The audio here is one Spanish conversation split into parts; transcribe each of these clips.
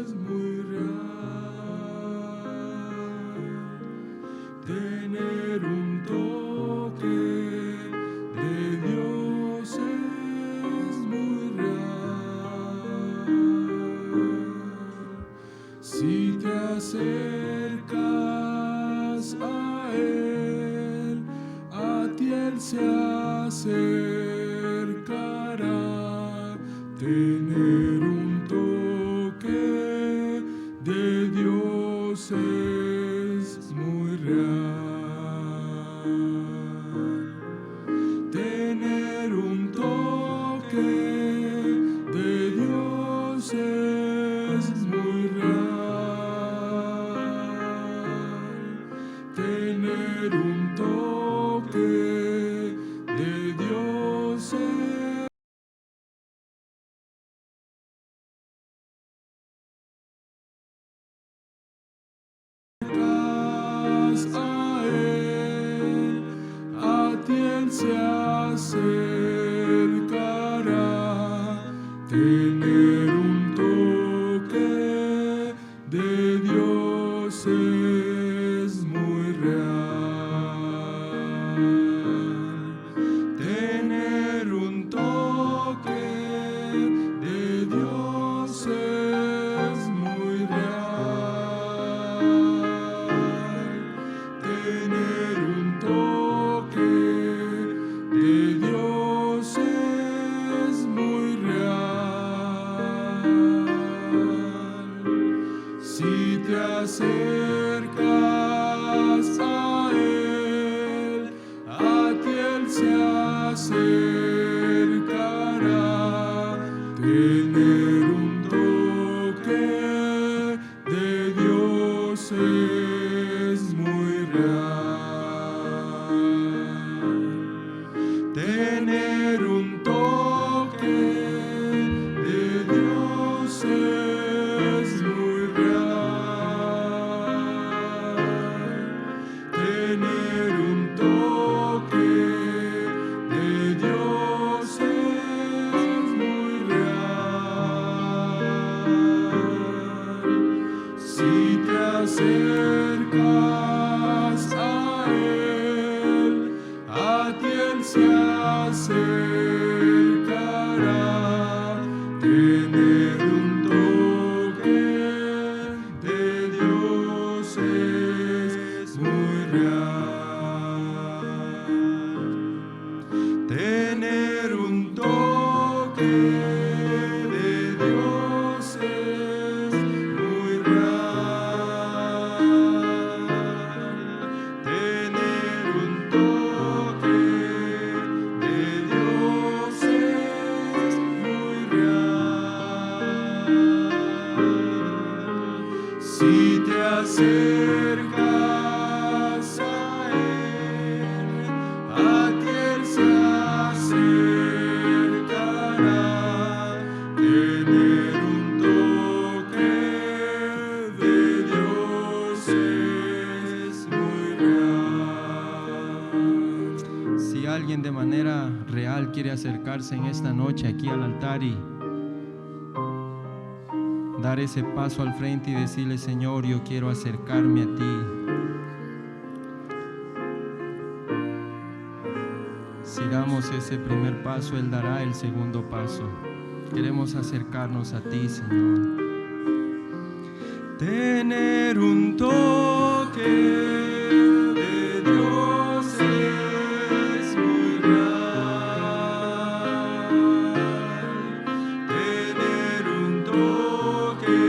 es muy real. Tener un toque de Dios es muy real. Si te acercas a Él, a ti Él se acercará. Tener un toque de Dios es muy real. Tener un toque de Dios es muy real. Tener un toque de Dios es a Él, a ti Él se acercará. Tener un toque de Dios es muy real. Tener un toque de Dios es muy real. Tener un toque de Dios es muy real. Si te acercas a Él, a ti Él se acercará. Tener un toque de Dios es muy real. Tener un toque de Dios es muy real. Tener un toque de Dios es muy real. Si te acercas a Él, a ti Él se acercará. Tener un toque de Dios es muy real. Tener un toque de Dios es muy real. Tener un toque de Dios es muy real. Si te acercas a Él, a ti Él se acercará. Tener un toque de Dios es muy real. Si alguien de manera real quiere acercarse en esta noche aquí al altar y dar ese paso al frente y decirle: Señor, yo quiero acercarme a ti. Si damos ese primer paso, Él dará el segundo paso. Queremos acercarnos a ti, Señor. Tener un toque de Dios es muy real. Tener un toque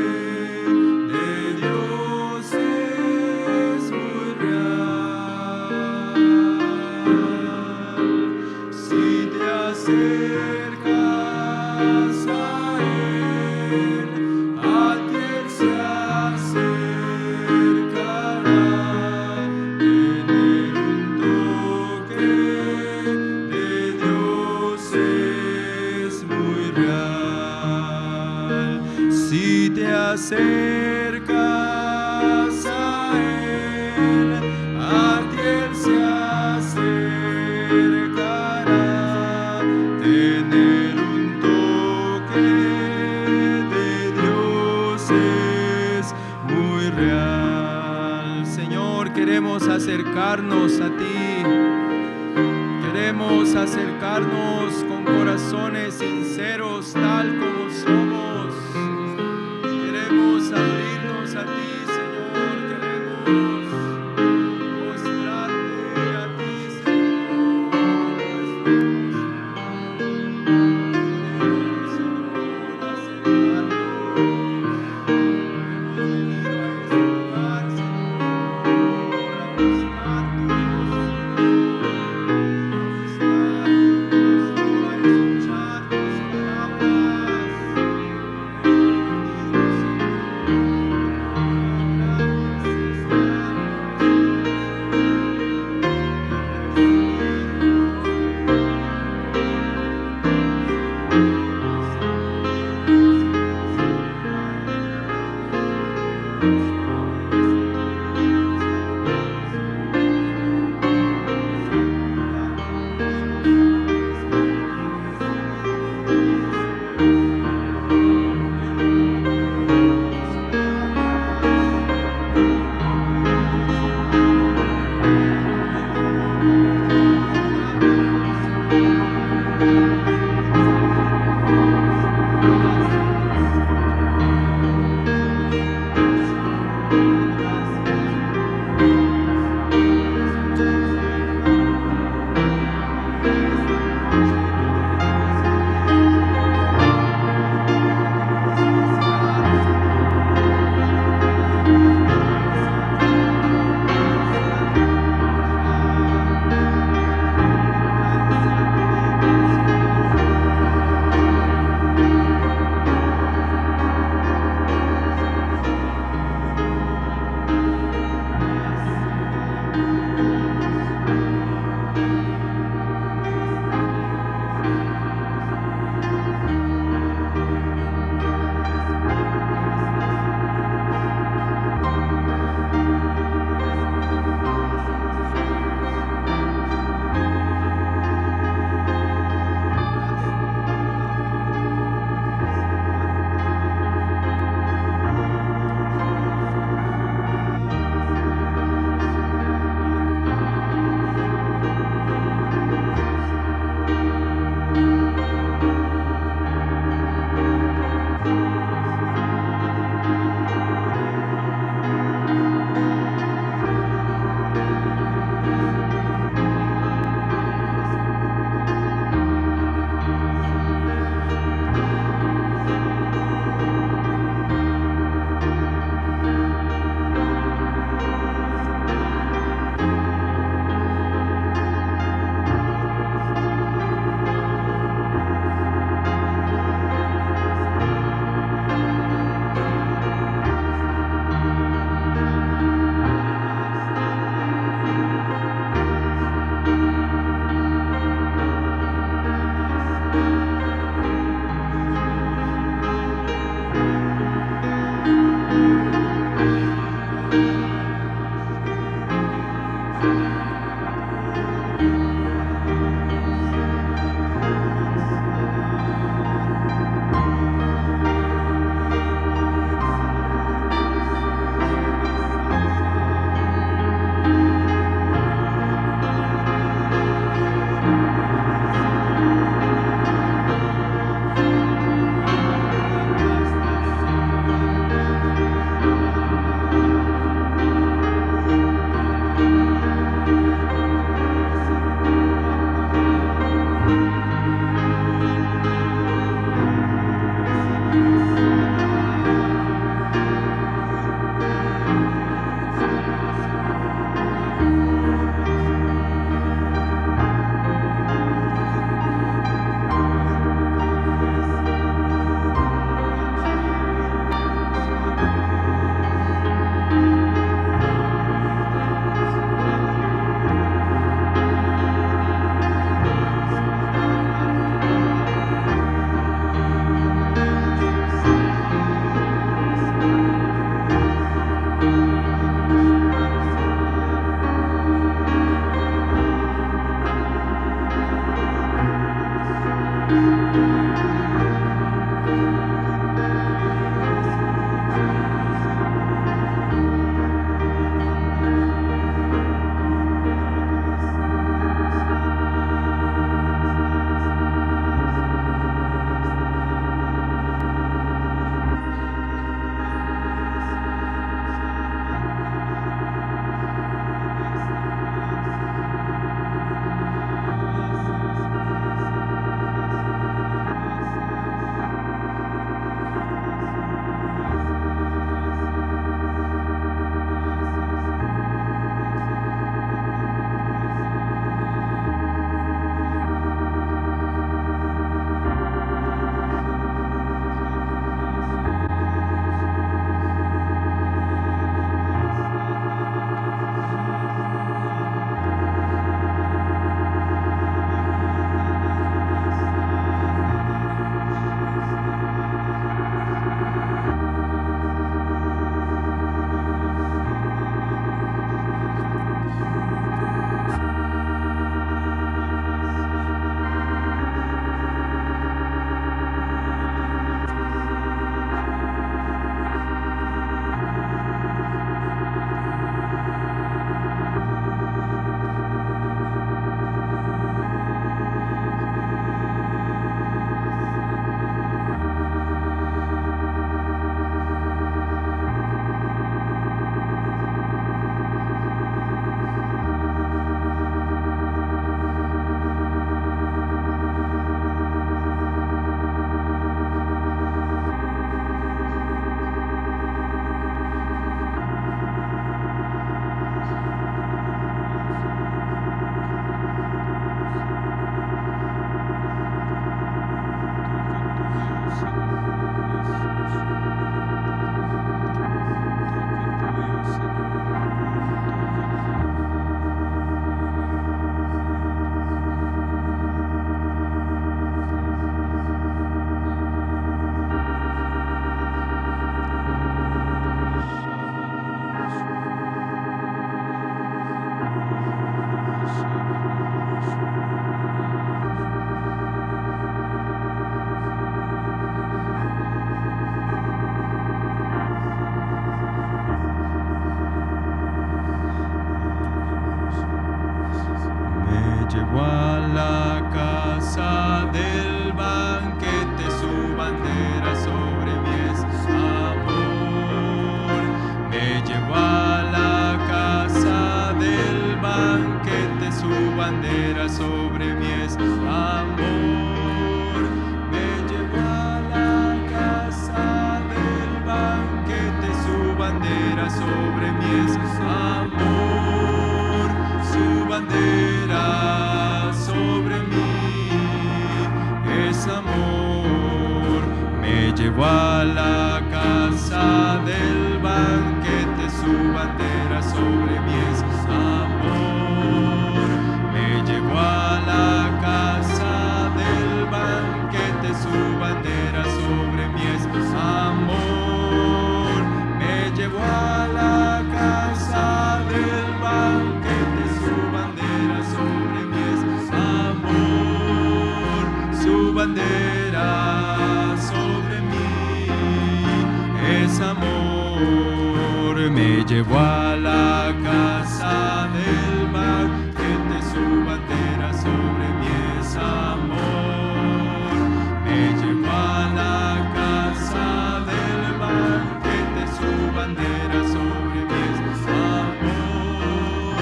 de Dios es muy real. Si te acercas a Él, a ti Él se acercará. es muy real. Señor, queremos acercarnos a ti. Queremos acercarnos con corazones sinceros, tal como somos. Queremos abrirnos a ti, Señor. Queremos mostrarte a ti, Señor. Queremos, Señor, acercarnos. Hemos venido a este lugar, Señor, a buscar tu llevó a la casa del banquete, su bandera sobre mí es amor. Me llevó a la casa del banquete, su bandera sobre mí es amor. Me llevó a la casa del banquete, su bandera sobre mí es amor. Su bandera sobre mí es amor. Me llevó a la casa del banquete, su bandera sobre mí es amor. Me llevó a la casa del banquete, su bandera sobre mí es amor. Me llevó a la casa del banquete, su bandera sobre mí es amor. Su bandera sobre mí es amor. Me llevó a la casa del banquete, su bandera sobre mí es amor. Me llevó a la casa del banquete, su bandera sobre mí es amor.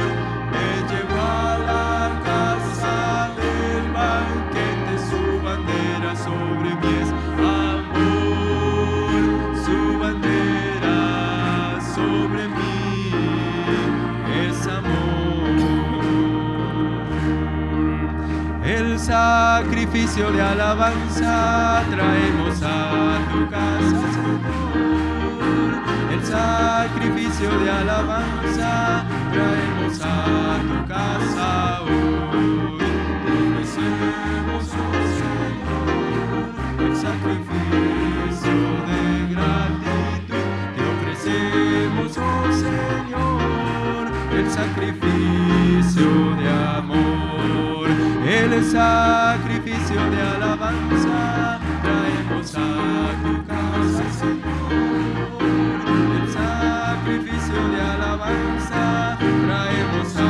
Me llevó a la casa del banquete, su bandera sobre mí es amor. Su bandera sobre mí es amor. El sacrificio de alabanza traemos a tu casa, Señor. El sacrificio de alabanza traemos a tu casa hoy. Te ofrecemos, oh Señor, el sacrificio de gratitud. Te ofrecemos, oh Señor, el sacrificio de amor. El sacrificio de alabanza traemos a tu casa, Señor. El sacrificio de alabanza traemos a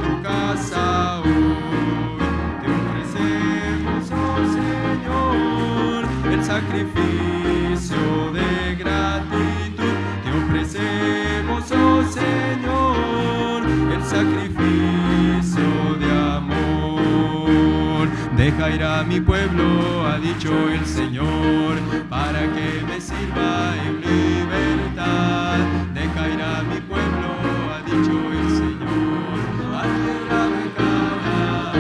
tu casa hoy. Te ofrecemos, oh Señor, el sacrificio de gratitud. Te ofrecemos, oh Señor, el sacrificio de amor. Deja ir a mi pueblo, ha dicho el Señor, para que me sirva en libertad. Deja ir a mi pueblo, ha dicho el Señor, a tierra de Canaán.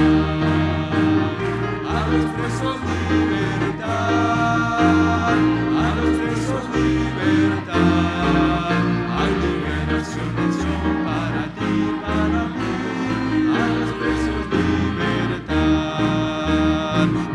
A los presos libertad, a los presos libertad. Hay liberación, bendición para ti, para mí. A los presos libertad.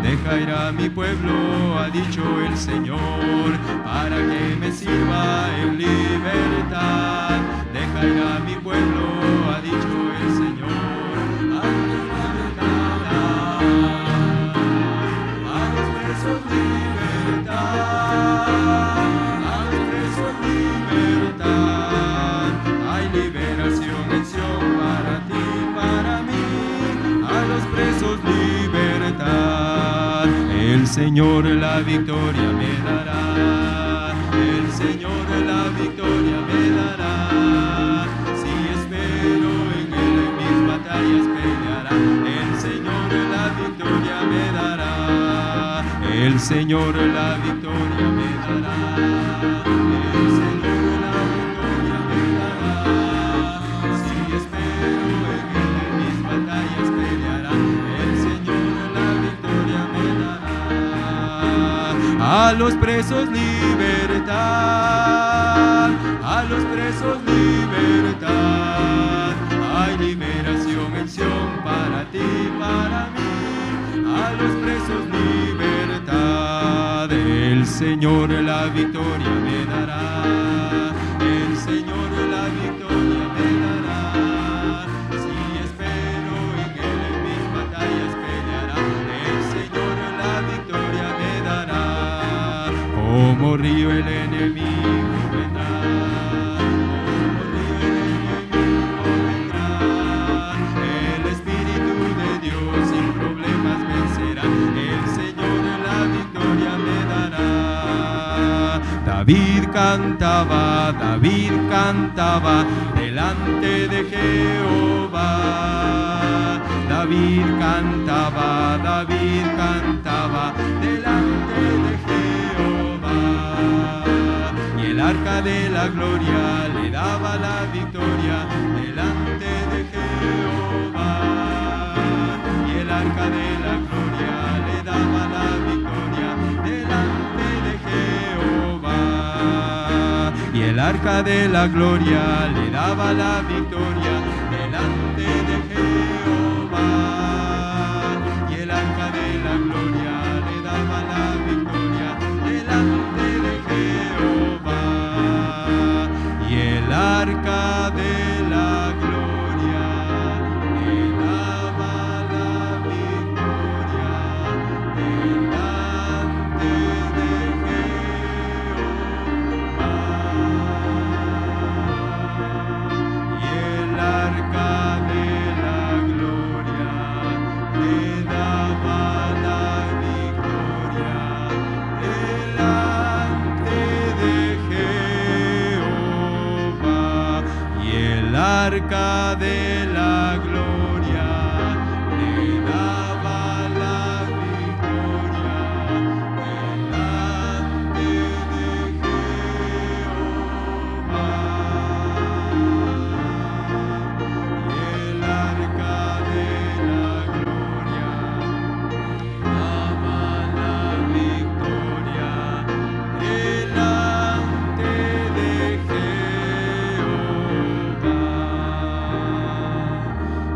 Deja ir a mi pueblo, ha dicho el Señor, para que me sirva en libertad. Deja ir a mi pueblo, ha dicho el Señor, a tierra de Canaán. A los presos libertad, a los presos libertad. Hay liberación, bendición para ti, para mí. A los presos libertad. El Señor la victoria me dará. El Señor la victoria me dará. Si espero en Él, en mis batallas peleará. El Señor la victoria me dará. El Señor la victoria me dará. El Señor la victoria me dará. Si espero en Él, en mis batallas peleará. El Señor la victoria me dará. A los presos libertad, a los presos libertad. Hay liberación, bendición para ti, para mí. A los presos libertad. El Señor la victoria me dará. El Señor la victoria me dará. Si espero en Él, en mis batallas peleará. El Señor la victoria me dará. Como río el enemigo vendrá. Como río el enemigo vendrá. El Espíritu de Dios cantaba, David cantaba delante de Jehová. David cantaba delante de Jehová. Y el arca de la gloria le daba la victoria delante de Jehová. Y el arca de la gloria le daba la victoria delante de Jehová. Y el arca de la gloria le daba la victoria delante de Jehová. Y el arca de la gloria le daba la victoria delante de Jehová. Y el arca de la gloria le daba la victoria delante de Jehová. Y el arca de la gloria le daba la victoria delante de Jehová. Y el arca de la gloria le daba la victoria delante de Jehová. Y el arca de la gloria daba la victoria delante de Jehová.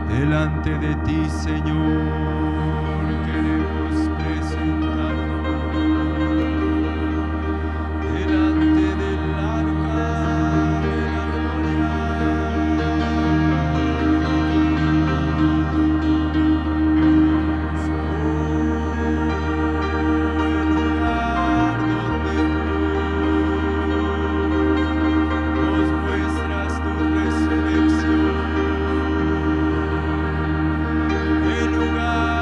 Delante de ti, Señor, queremos presentarnos. Delante del arca de la gloria. Nos muestras tu resurrección, el lugar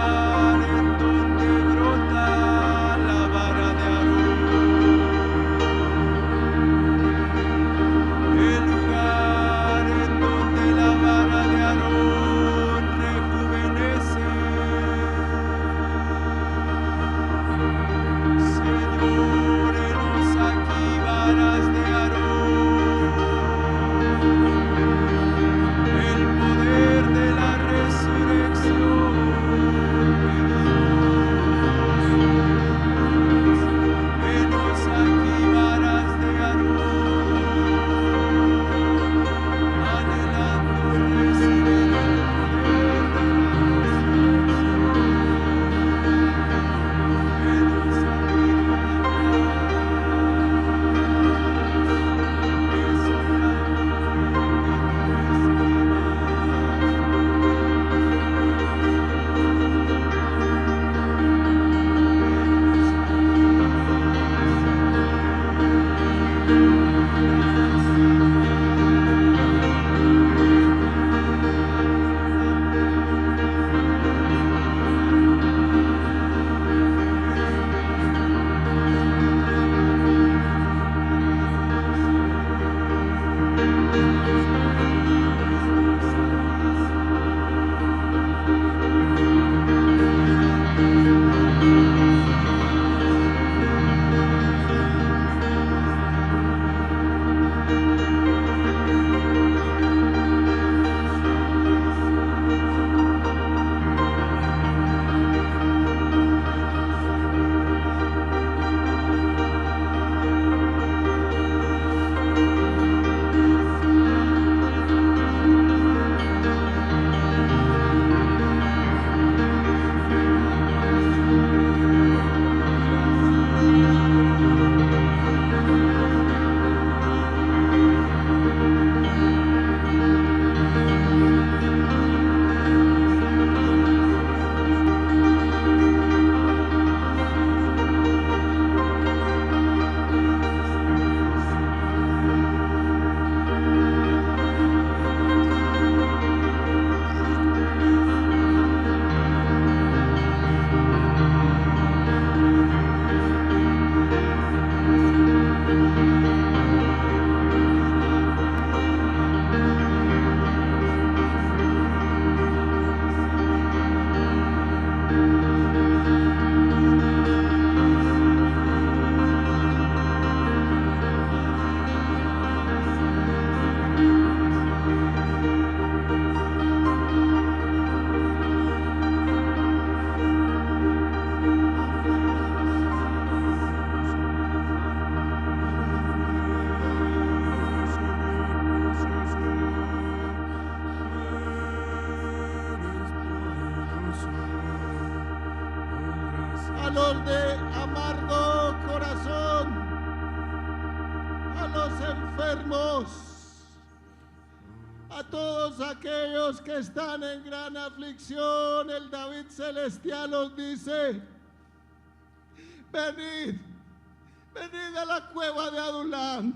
los de amargo corazón, a los enfermos, a todos aquellos que están en gran aflicción. El David celestial os dice: venid, venid a la cueva de Adulam.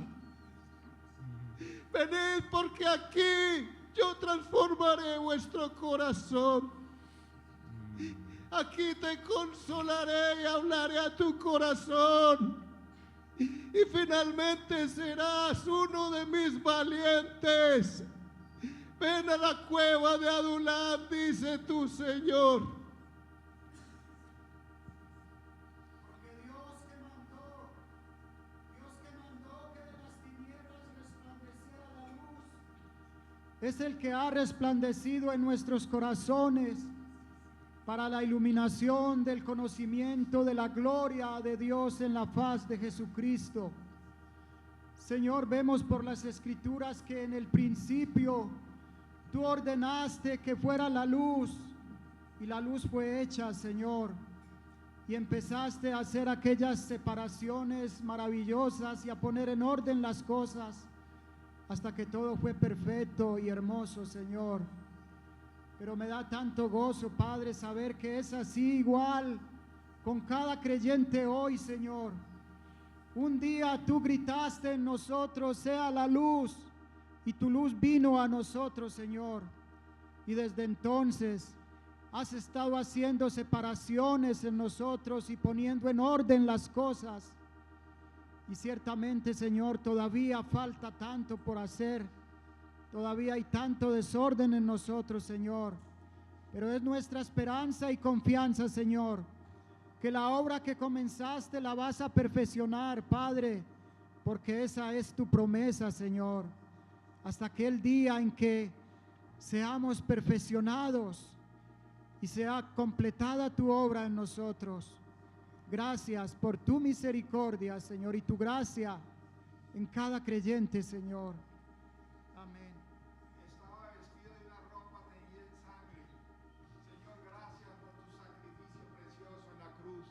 Venid, porque aquí yo transformaré vuestro corazón. Aquí te consolaré y hablaré a tu corazón. Y finalmente serás uno de mis valientes. Ven a la cueva de Adulam, dice tu Señor. Porque Dios que mandó que de las tinieblas resplandeciera la luz, es el que ha resplandecido en nuestros corazones para la iluminación del conocimiento de la gloria de Dios en la faz de Jesucristo. Señor, vemos por las Escrituras que en el principio tú ordenaste que fuera la luz, y la luz fue hecha, Señor, y empezaste a hacer aquellas separaciones maravillosas y a poner en orden las cosas hasta que todo fue perfecto y hermoso, Señor. Pero me da tanto gozo, Padre, saber que es así igual con cada creyente hoy, Señor. Un día tú gritaste en nosotros: sea la luz, y tu luz vino a nosotros, Señor. Y desde entonces has estado haciendo separaciones en nosotros y poniendo en orden las cosas. Y ciertamente, Señor, todavía falta tanto por hacer. Todavía hay tanto desorden en nosotros, Señor. Pero es nuestra esperanza y confianza, Señor, que la obra que comenzaste la vas a perfeccionar, Padre, porque esa es tu promesa, Señor. Hasta aquel día en que seamos perfeccionados y sea completada tu obra en nosotros. Gracias por tu misericordia, Señor, y tu gracia en cada creyente, Señor. Amén. Estaba vestido de una ropa teñida en sangre. Señor, gracias por tu sacrificio precioso en la cruz.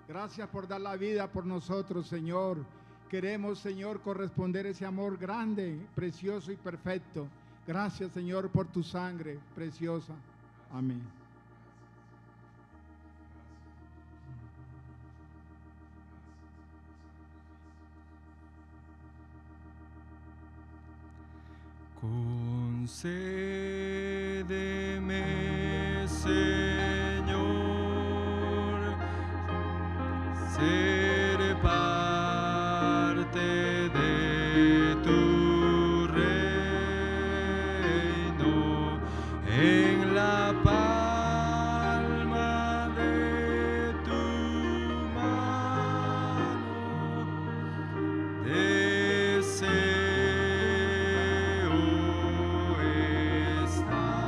Gracias por dar la vida por nosotros, Señor. Queremos, Señor, corresponder ese amor grande, precioso y perfecto. Gracias, Señor, por tu sangre preciosa. Amén. Concédeme, Señor, ser parte de tu reino en la palma de tu mano. Deseo estar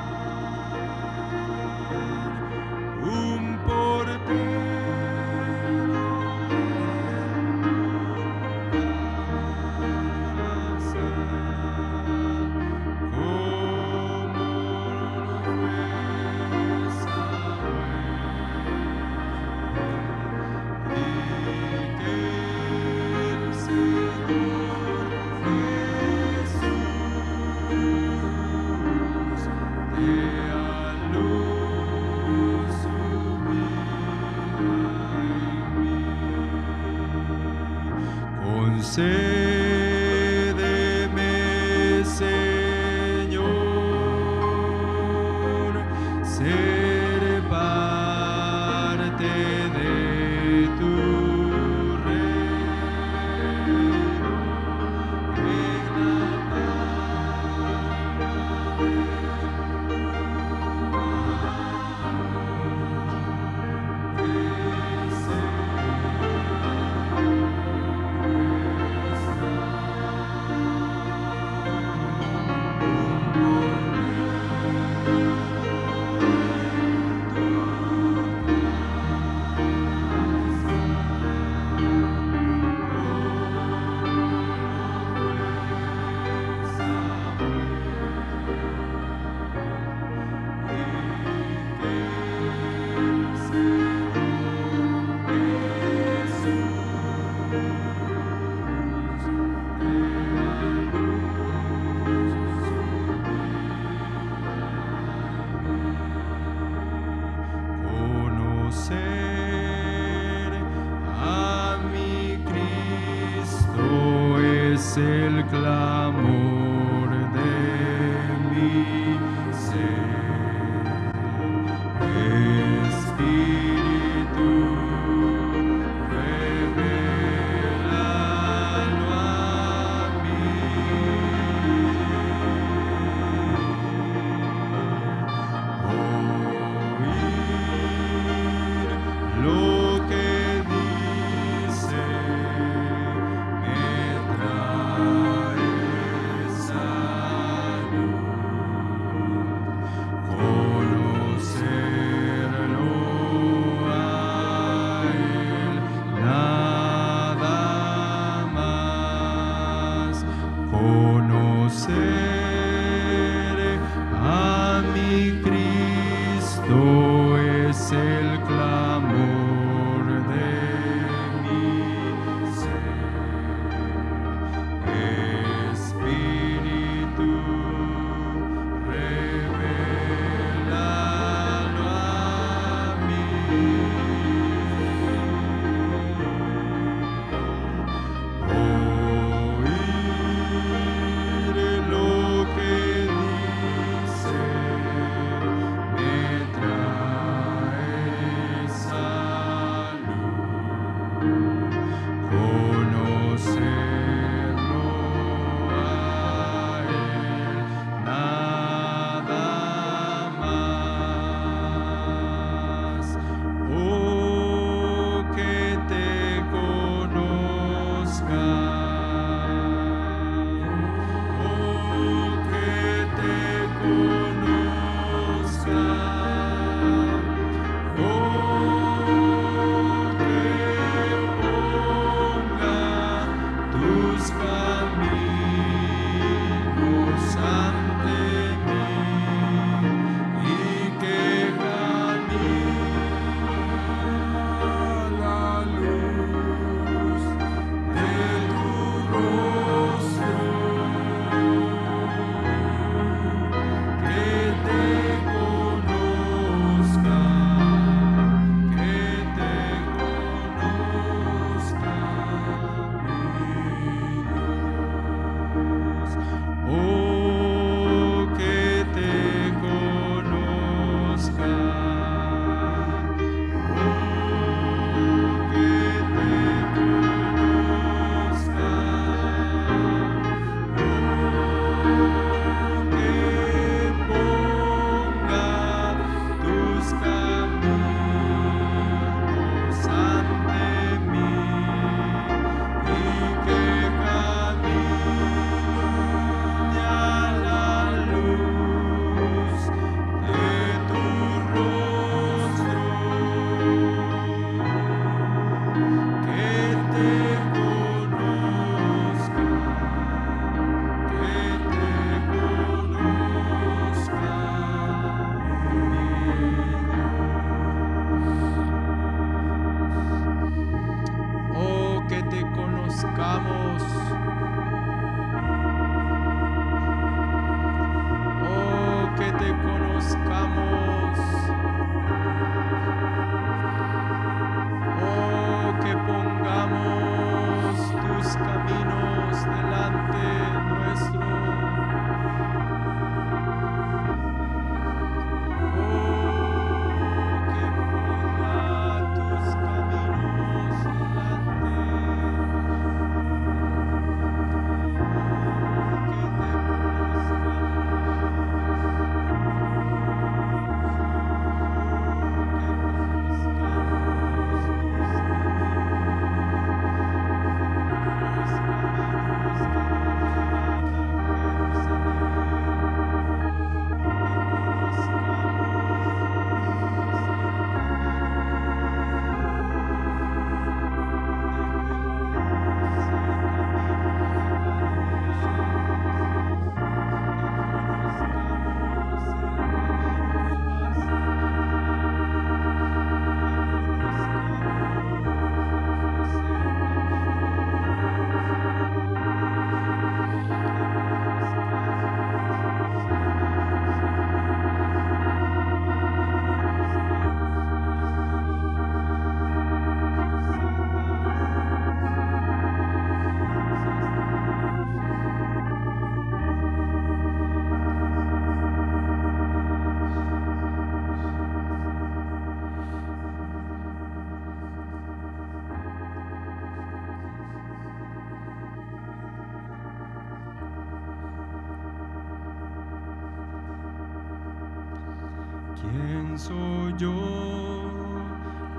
¿Quién soy yo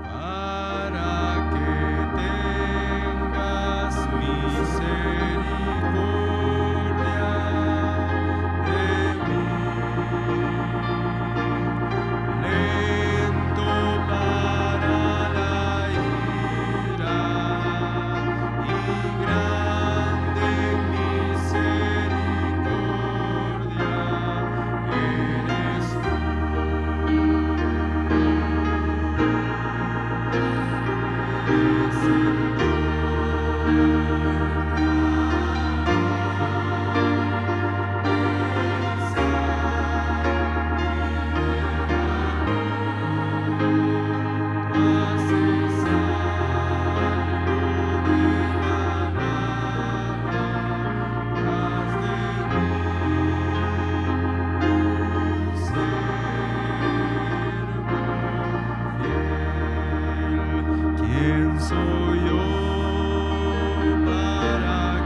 para que tengas misericordia de mí? Lento para la ira y grande en misericordia eres tú. ¿Quién soy yo para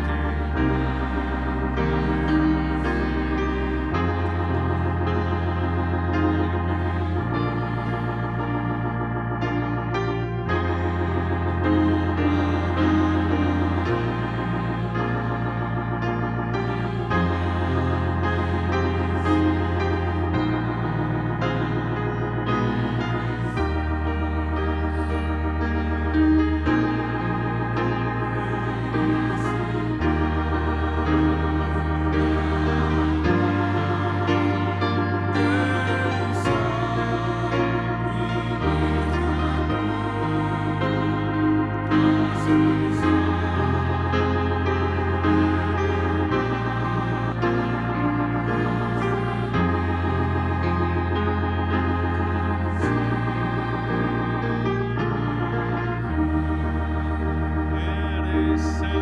eres el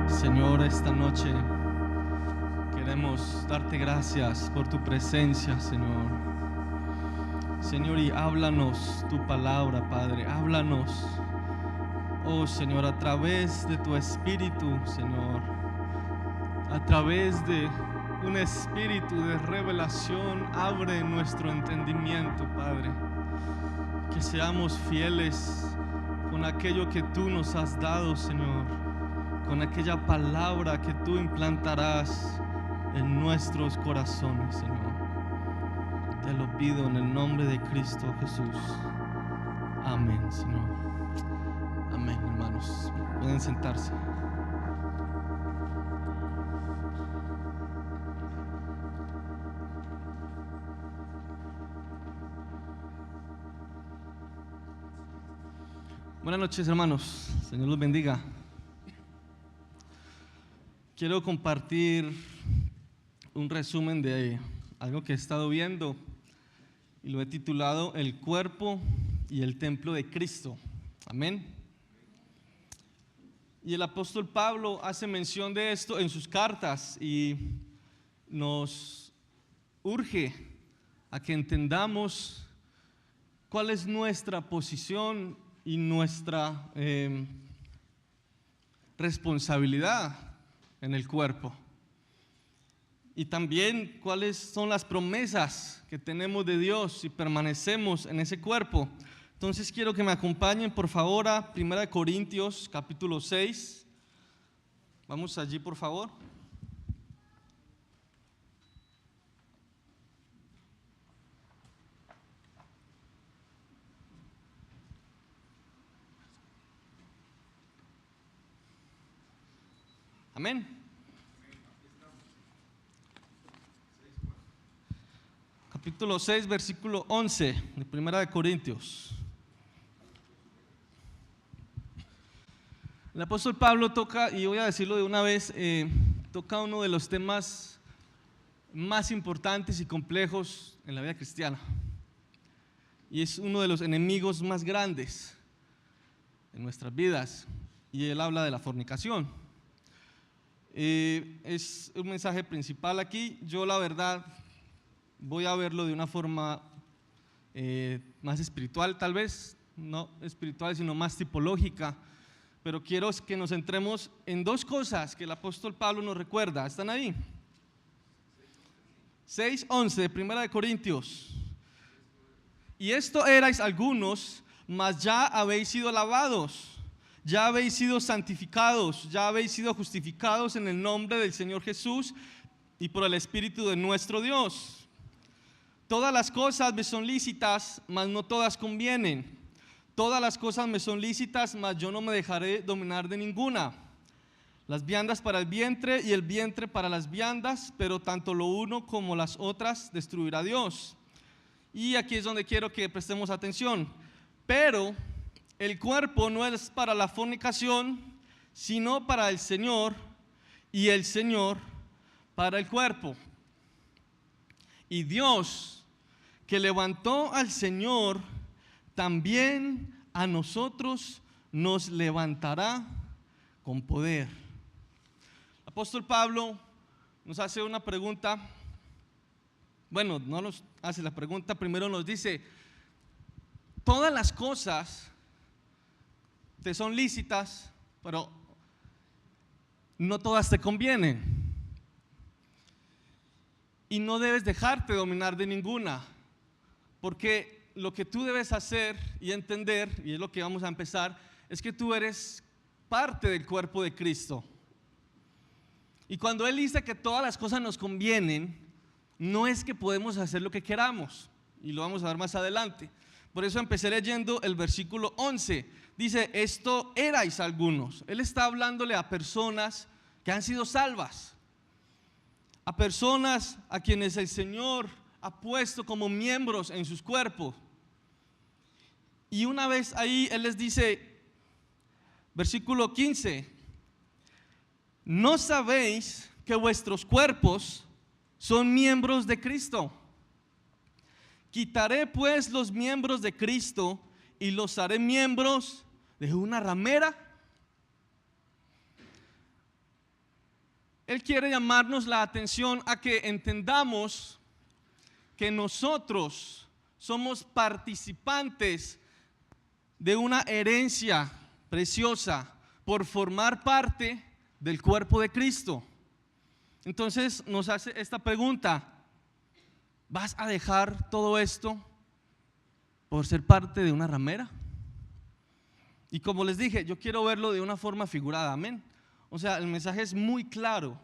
Señor, esta noche queremos darte gracias por tu presencia, Señor. Señor, y háblanos tu palabra, Padre. Háblanos, oh Señor, a través de tu Espíritu, Señor. A través de un espíritu de revelación, abre nuestro entendimiento, Padre. Que seamos fieles con aquello que tú nos has dado, Señor. Con aquella palabra que tú implantarás en nuestros corazones, Señor. Te lo pido en el nombre de Cristo Jesús. Amén, Señor. Amén, hermanos. Pueden sentarse. Buenas noches, hermanos. Señor los bendiga. Quiero compartir un resumen de algo que he estado viendo y lo he titulado El cuerpo y el templo de Cristo. Amén. Y el apóstol Pablo hace mención de esto en sus cartas y nos urge a que entendamos cuál es nuestra posición y nuestra responsabilidad en el cuerpo. Y también cuáles son las promesas que tenemos de Dios si permanecemos en ese cuerpo. Entonces quiero que me acompañen por favor a 1 Corintios capítulo 6. Vamos allí por favor. Amén. Capítulo 6, versículo 11 de 1 Corintios. El apóstol Pablo toca, y voy a decirlo de una vez, toca uno de los temas más importantes y complejos en la vida cristiana. y es uno de los enemigos más grandes en nuestras vidas, y él habla de la fornicación. Es un mensaje principal aquí. Yo la verdad voy a verlo de una forma más espiritual, tal vez, no espiritual sino más tipológica, pero quiero que nos centremos en dos cosas que el apóstol Pablo nos recuerda. ¿Están ahí? 6:11 de Primera de Corintios. Y esto erais algunos, mas ya habéis sido lavados, ya habéis sido santificados, ya habéis sido justificados en el nombre del Señor Jesús y por el Espíritu de nuestro Dios. Todas las cosas me son lícitas, mas no todas convienen. Todas las cosas me son lícitas, mas yo no me dejaré dominar de ninguna. Las viandas para el vientre y el vientre para las viandas, pero tanto lo uno como las otras destruirá Dios. Y aquí es donde quiero que prestemos atención. Pero el cuerpo no es para la fornicación, sino para el Señor, y el Señor para el cuerpo. Y Dios, que levantó al Señor, también a nosotros nos levantará con poder. El apóstol Pablo nos hace una pregunta. Bueno, no nos hace la pregunta, primero nos dice: todas las cosas te son lícitas, pero no todas te convienen. Y no debes dejarte dominar de ninguna, porque lo que tú debes hacer y entender, y es lo que vamos a empezar, es que tú eres parte del cuerpo de Cristo. Y cuando Él dice que todas las cosas nos convienen, no es que podemos hacer lo que queramos, y lo vamos a ver más adelante. Por eso empecé leyendo el versículo 11. Dice: esto erais algunos. Él está hablándole a personas que han sido salvas, a personas a quienes el Señor ha puesto como miembros en sus cuerpos. Y una vez ahí Él les dice, versículo 15: ¿no sabéis que vuestros cuerpos son miembros de Cristo? Quitaré pues los miembros de Cristo y los haré miembros de una ramera. Él quiere llamarnos la atención a que entendamos que nosotros somos participantes de una herencia preciosa por formar parte del cuerpo de Cristo. Entonces nos hace esta pregunta: ¿vas a dejar todo esto por ser parte de una ramera? Y como les dije, yo quiero verlo de una forma figurada, amén. O sea, el mensaje es muy claro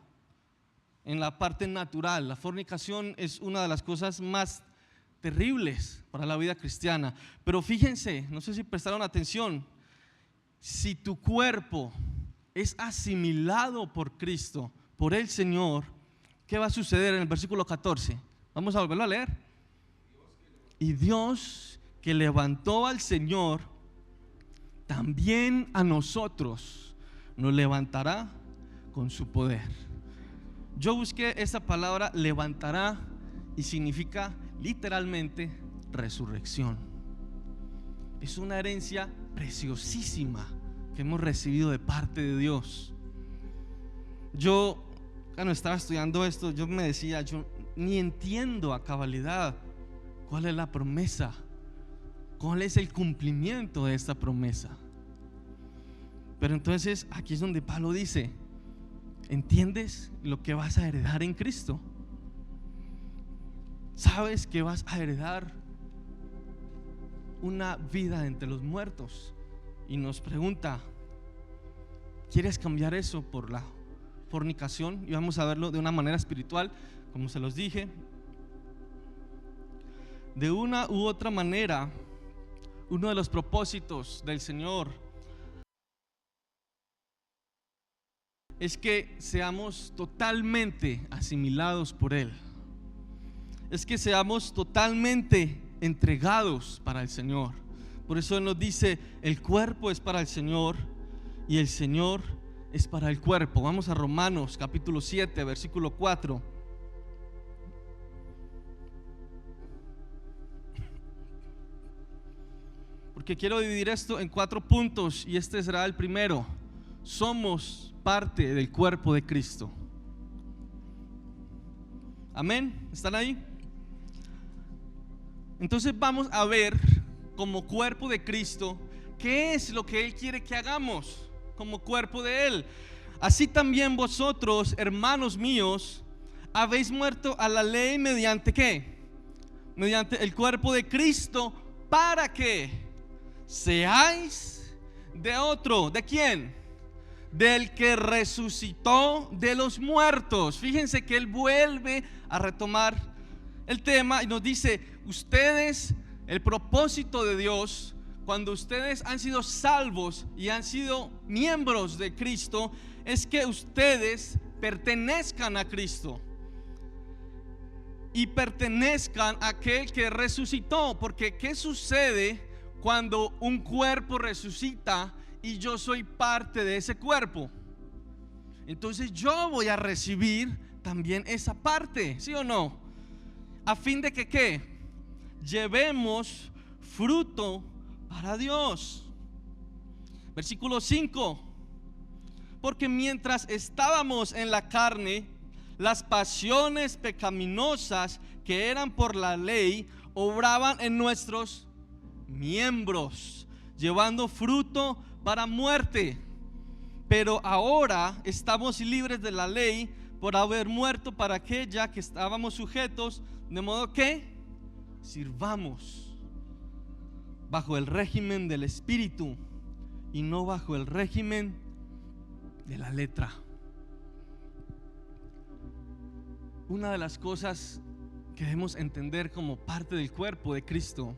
en la parte natural. La fornicación es una de las cosas más terribles para la vida cristiana. Pero fíjense, no sé si prestaron atención, si tu cuerpo es asimilado por Cristo, por el Señor, ¿qué va a suceder en el versículo 14? Vamos a volverlo a leer. Y Dios, que levantó al Señor, también a nosotros nos levantará con su poder. Yo busqué esa palabra levantará y significa literalmente resurrección. Es una herencia preciosísima que hemos recibido de parte de Dios. Yo cuando estaba estudiando esto, yo me decía, yo ni entiendo a cabalidad cuál es la promesa, cuál es el cumplimiento de esta promesa. Pero entonces aquí es donde Pablo dice: ¿entiendes lo que vas a heredar en Cristo? ¿Sabes que vas a heredar una vida entre los muertos? Y nos pregunta: ¿quieres cambiar eso por la fornicación? Y vamos a verlo de una manera espiritual, como se los dije. De una u otra manera, uno de los propósitos del Señor es que seamos totalmente asimilados por Él. Es que seamos totalmente entregados para el Señor. Por eso Él nos dice: el cuerpo es para el Señor y el Señor es para el cuerpo. Vamos a Romanos capítulo 7, versículo 4. porque quiero dividir esto en 4 puntos y este será el primero. Somos parte del cuerpo de Cristo. Amén, ¿están ahí? Entonces vamos a ver como cuerpo de Cristo qué es lo que Él quiere que hagamos como cuerpo de Él. Así también vosotros, hermanos míos, habéis muerto a la ley mediante ¿qué? Mediante el cuerpo de Cristo, para que seáis de otro. ¿De quién? Del que resucitó de los muertos. Fíjense que Él vuelve a retomar el tema y nos dice: ustedes, el propósito de Dios, cuando ustedes han sido salvos y han sido miembros de Cristo, es que ustedes pertenezcan a Cristo y pertenezcan a aquel que resucitó. Porque ¿qué sucede cuando un cuerpo resucita y yo soy parte de ese cuerpo? Entonces yo voy a recibir también esa parte, ¿sí o no? A fin de que ¿qué? Llevemos fruto para Dios. Versículo 5: porque mientras estábamos en la carne, las pasiones pecaminosas que eran por la ley obraban en nuestros miembros, llevando fruto para muerte. Pero ahora estamos libres de la ley por haber muerto para aquella que estábamos sujetos, de modo que sirvamos bajo el régimen del Espíritu y no bajo el régimen de la letra. Una de las cosas que debemos entender como parte del cuerpo de Cristo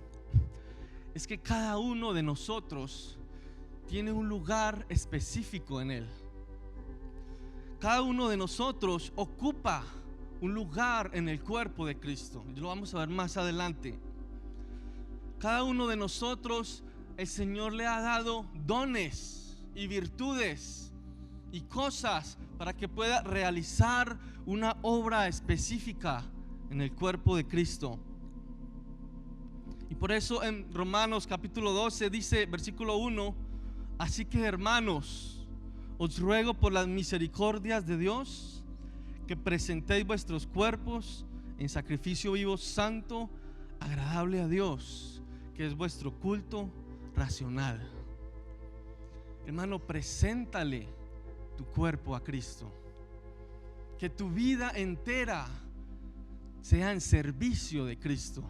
es que cada uno de nosotros tiene un lugar específico en Él. Cada uno de nosotros ocupa un lugar en el cuerpo de Cristo. Lo vamos a ver más adelante. Cada uno de nosotros, el Señor le ha dado dones y virtudes y cosas para que pueda realizar una obra específica en el cuerpo de Cristo. Y por eso en Romanos capítulo 12 dice, versículo 1: así que, hermanos, os ruego por las misericordias de Dios que presentéis vuestros cuerpos en sacrificio vivo, santo, agradable a Dios, que es vuestro culto racional. Hermano, preséntale tu cuerpo a Cristo. Que tu vida entera sea en servicio de Cristo.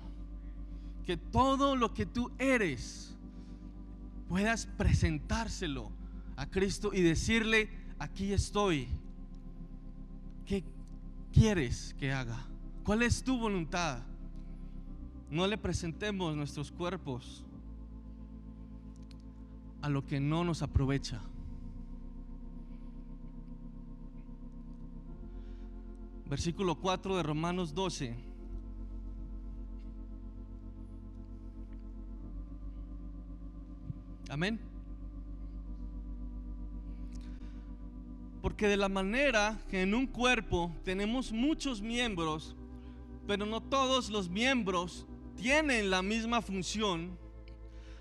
Que todo lo que tú eres puedas presentárselo a Cristo y decirle: aquí estoy. ¿Qué quieres que haga? ¿Cuál es tu voluntad? No le presentemos nuestros cuerpos a lo que no nos aprovecha. Versículo 4 de Romanos 12. Amén. Porque de la manera que en un cuerpo tenemos muchos miembros, pero no todos los miembros tienen la misma función,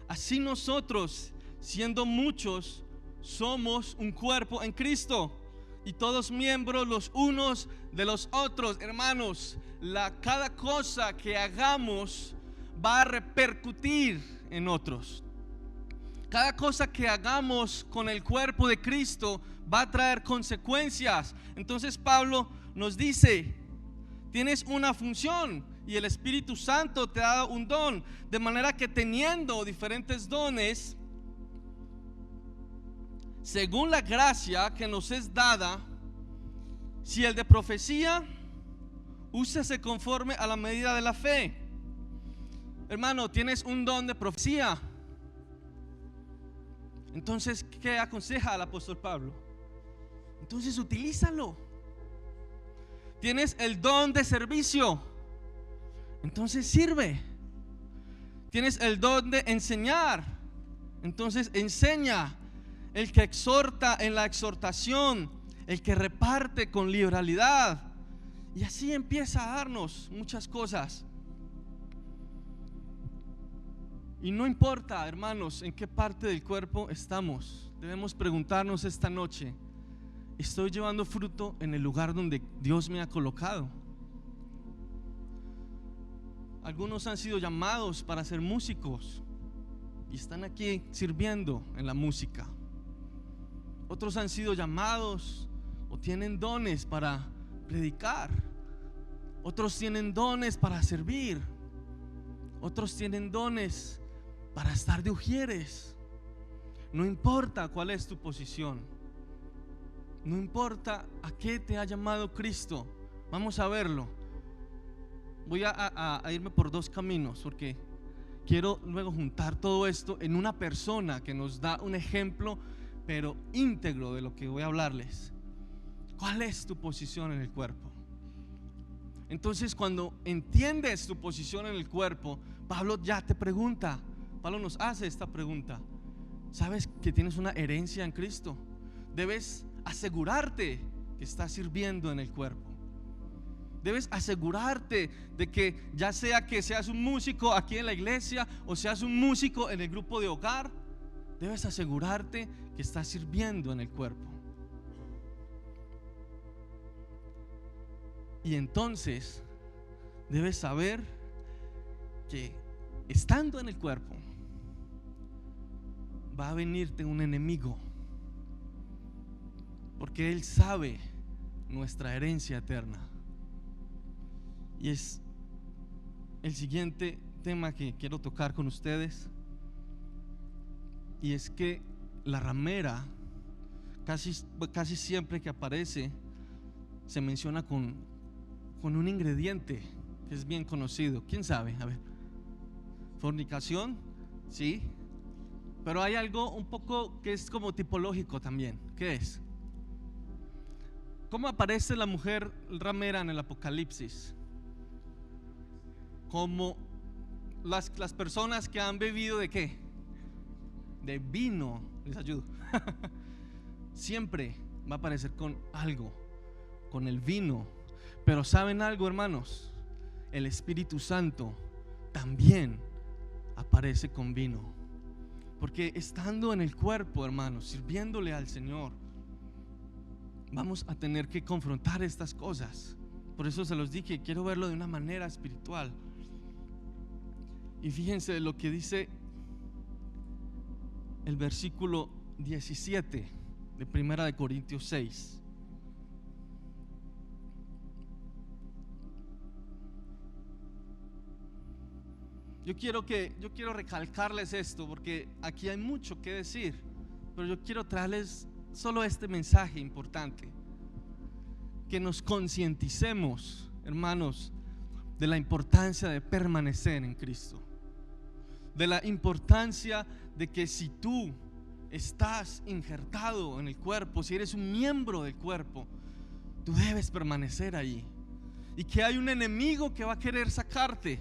así nosotros, siendo muchos, somos un cuerpo en Cristo, y todos miembros los unos de los otros. Hermanos, cada cosa que hagamos va a repercutir en otros. Cada cosa que hagamos con el cuerpo de Cristo va a traer consecuencias. Entonces Pablo nos dice: tienes una función y el Espíritu Santo te ha dado un don, de manera que teniendo diferentes dones, según la gracia que nos es dada, si el de profecía, úsese conforme a la medida de la fe. Hermano, tienes un don de profecía. Entonces, ¿qué aconseja el apóstol Pablo? Entonces, utilízalo. Tienes el don de servicio, entonces sirve. Tienes el don de enseñar, entonces enseña. El que exhorta en la exhortación, el que reparte con liberalidad. Y así empieza a darnos muchas cosas. Y no importa, hermanos, en qué parte del cuerpo estamos, debemos preguntarnos esta noche: ¿estoy llevando fruto en el lugar donde Dios me ha colocado? Algunos han sido llamados para ser músicos y están aquí sirviendo en la música. Otros han sido llamados o tienen dones para predicar. Otros tienen dones para servir. Otros tienen dones para estar de ujieres. No importa cuál es tu posición, no importa a qué te ha llamado Cristo. Vamos a verlo. Voy a irme por dos caminos, porque quiero luego juntar todo esto en una persona que nos da un ejemplo, pero íntegro, de lo que voy a hablarles. ¿Cuál es tu posición en el cuerpo? Entonces, cuando entiendes tu posición en el cuerpo, Pablo ya te pregunta, Pablo nos hace esta pregunta: ¿sabes que tienes una herencia en Cristo? Debes asegurarte que estás sirviendo en el cuerpo. Debes asegurarte de que, ya sea que seas un músico aquí en la iglesia o seas un músico en el grupo de hogar, debes asegurarte que estás sirviendo en el cuerpo. Y entonces debes saber que estando en el cuerpo va a venirte un enemigo, porque él sabe nuestra herencia eterna. Y es el siguiente tema que quiero tocar con ustedes. Y es que la ramera, casi siempre que aparece, se menciona con un ingrediente que es bien conocido. ¿Quién sabe? A ver. Fornicación, sí. Pero hay algo un poco que es como tipológico también. ¿Qué es? ¿Cómo aparece la mujer ramera en el Apocalipsis? Como las personas que han bebido ¿de qué? De vino. Les ayudo. Siempre va a aparecer con algo, con el vino. Pero ¿saben algo, hermanos? El Espíritu Santo también aparece con vino. Porque estando en el cuerpo, hermanos, sirviéndole al Señor, vamos a tener que confrontar estas cosas. Por eso se los dije, quiero verlo de una manera espiritual. Y fíjense lo que dice el versículo 17 de 1 Corintios 6. Yo quiero recalcarles esto, porque aquí hay mucho que decir, pero yo quiero traerles solo este mensaje importante: que nos concienticemos, hermanos, de la importancia de permanecer en Cristo, de la importancia de que si tú estás injertado en el cuerpo, si eres un miembro del cuerpo, tú debes permanecer ahí, y que hay un enemigo que va a querer sacarte,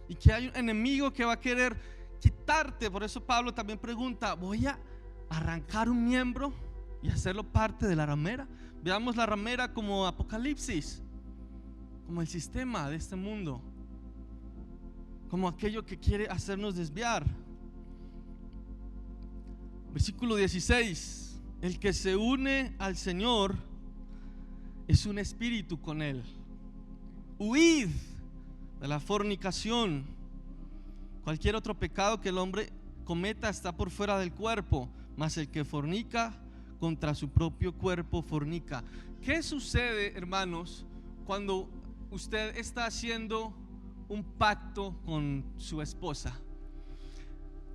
y que hay un enemigo que va a querer quitarte. Por eso Pablo también pregunta: ¿voy a arrancar un miembro y hacerlo parte de la ramera? Veamos la ramera como Apocalipsis, como el sistema de este mundo, como aquello que quiere hacernos desviar. Versículo 16: el que se une al Señor es un espíritu con él. Huid de la fornicación. Cualquier otro pecado que el hombre cometa está por fuera del cuerpo, mas el que fornica contra su propio cuerpo fornica. ¿Qué sucede, hermanos, cuando usted está haciendo un pacto con su esposa?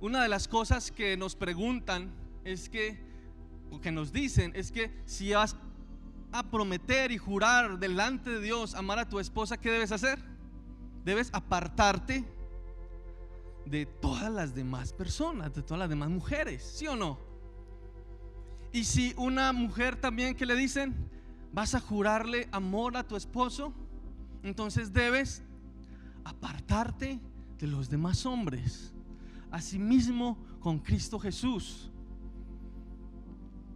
Una de las cosas que nos preguntan es que, o que nos dicen, es que si vas a prometer y jurar delante de Dios amar a tu esposa, ¿qué debes hacer? Debes apartarte de todas las demás personas, de todas las demás mujeres, ¿sí o no? Y si una mujer también, que le dicen, vas a jurarle amor a tu esposo, entonces debes apartarte de los demás hombres. Asimismo con Cristo Jesús,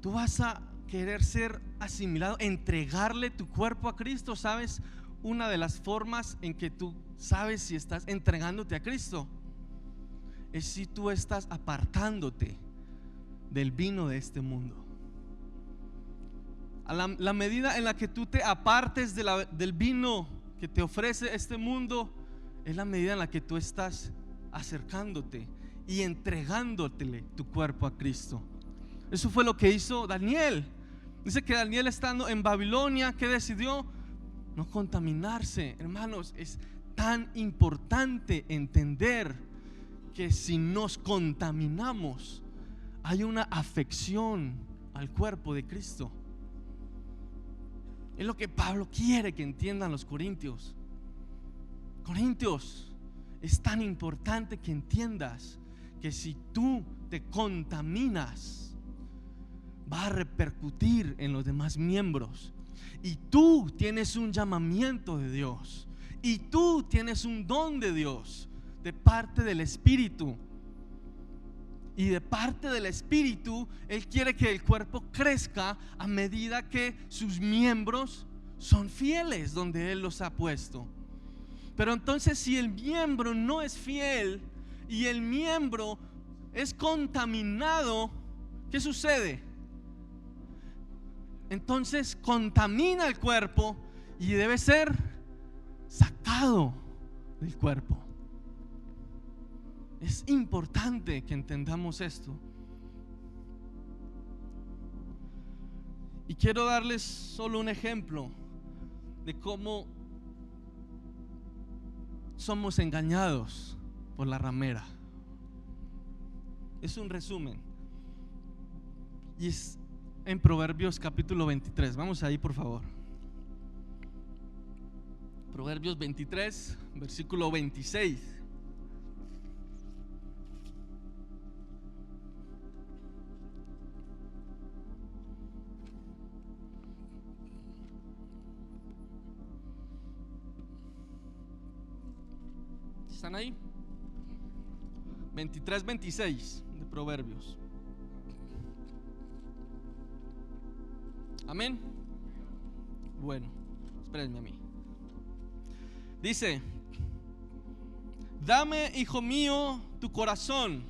tú vas a querer ser asimilado, entregarle tu cuerpo a Cristo. ¿Sabes? Una de las formas en que tú sabes si estás entregándote a Cristo es si tú estás apartándote del vino de este mundo. A la medida en la que tú te apartes del vino que te ofrece este mundo, es la medida en la que tú estás acercándote y entregándotele tu cuerpo a Cristo. Eso fue lo que hizo Daniel. Dice que Daniel, estando en Babilonia, ¿qué decidió? No contaminarse. Hermanos, es tan importante entender que si nos contaminamos, hay una afección al cuerpo de Cristo. Es lo que Pablo quiere que entiendan los corintios. Corintios, es tan importante que entiendas que si tú te contaminas, va a repercutir en los demás miembros. Y tú tienes un llamamiento de Dios, y tú tienes un don de Dios de parte del Espíritu. Y de parte del Espíritu, Él quiere que el cuerpo crezca a medida que sus miembros son fieles donde Él los ha puesto. Pero entonces, si el miembro no es fiel y el miembro es contaminado, ¿qué sucede? Entonces contamina el cuerpo y debe ser sacado del cuerpo. Es importante que entendamos esto. Y quiero darles solo un ejemplo de cómo somos engañados por la ramera. Es un resumen. Y es en Proverbios capítulo 23. Vamos ahí, por favor. Proverbios 23, versículo 26. ¿Están ahí? 23, 26 de Proverbios. Amén. Bueno, espérenme a mí. Dice: dame, hijo mío, tu corazón,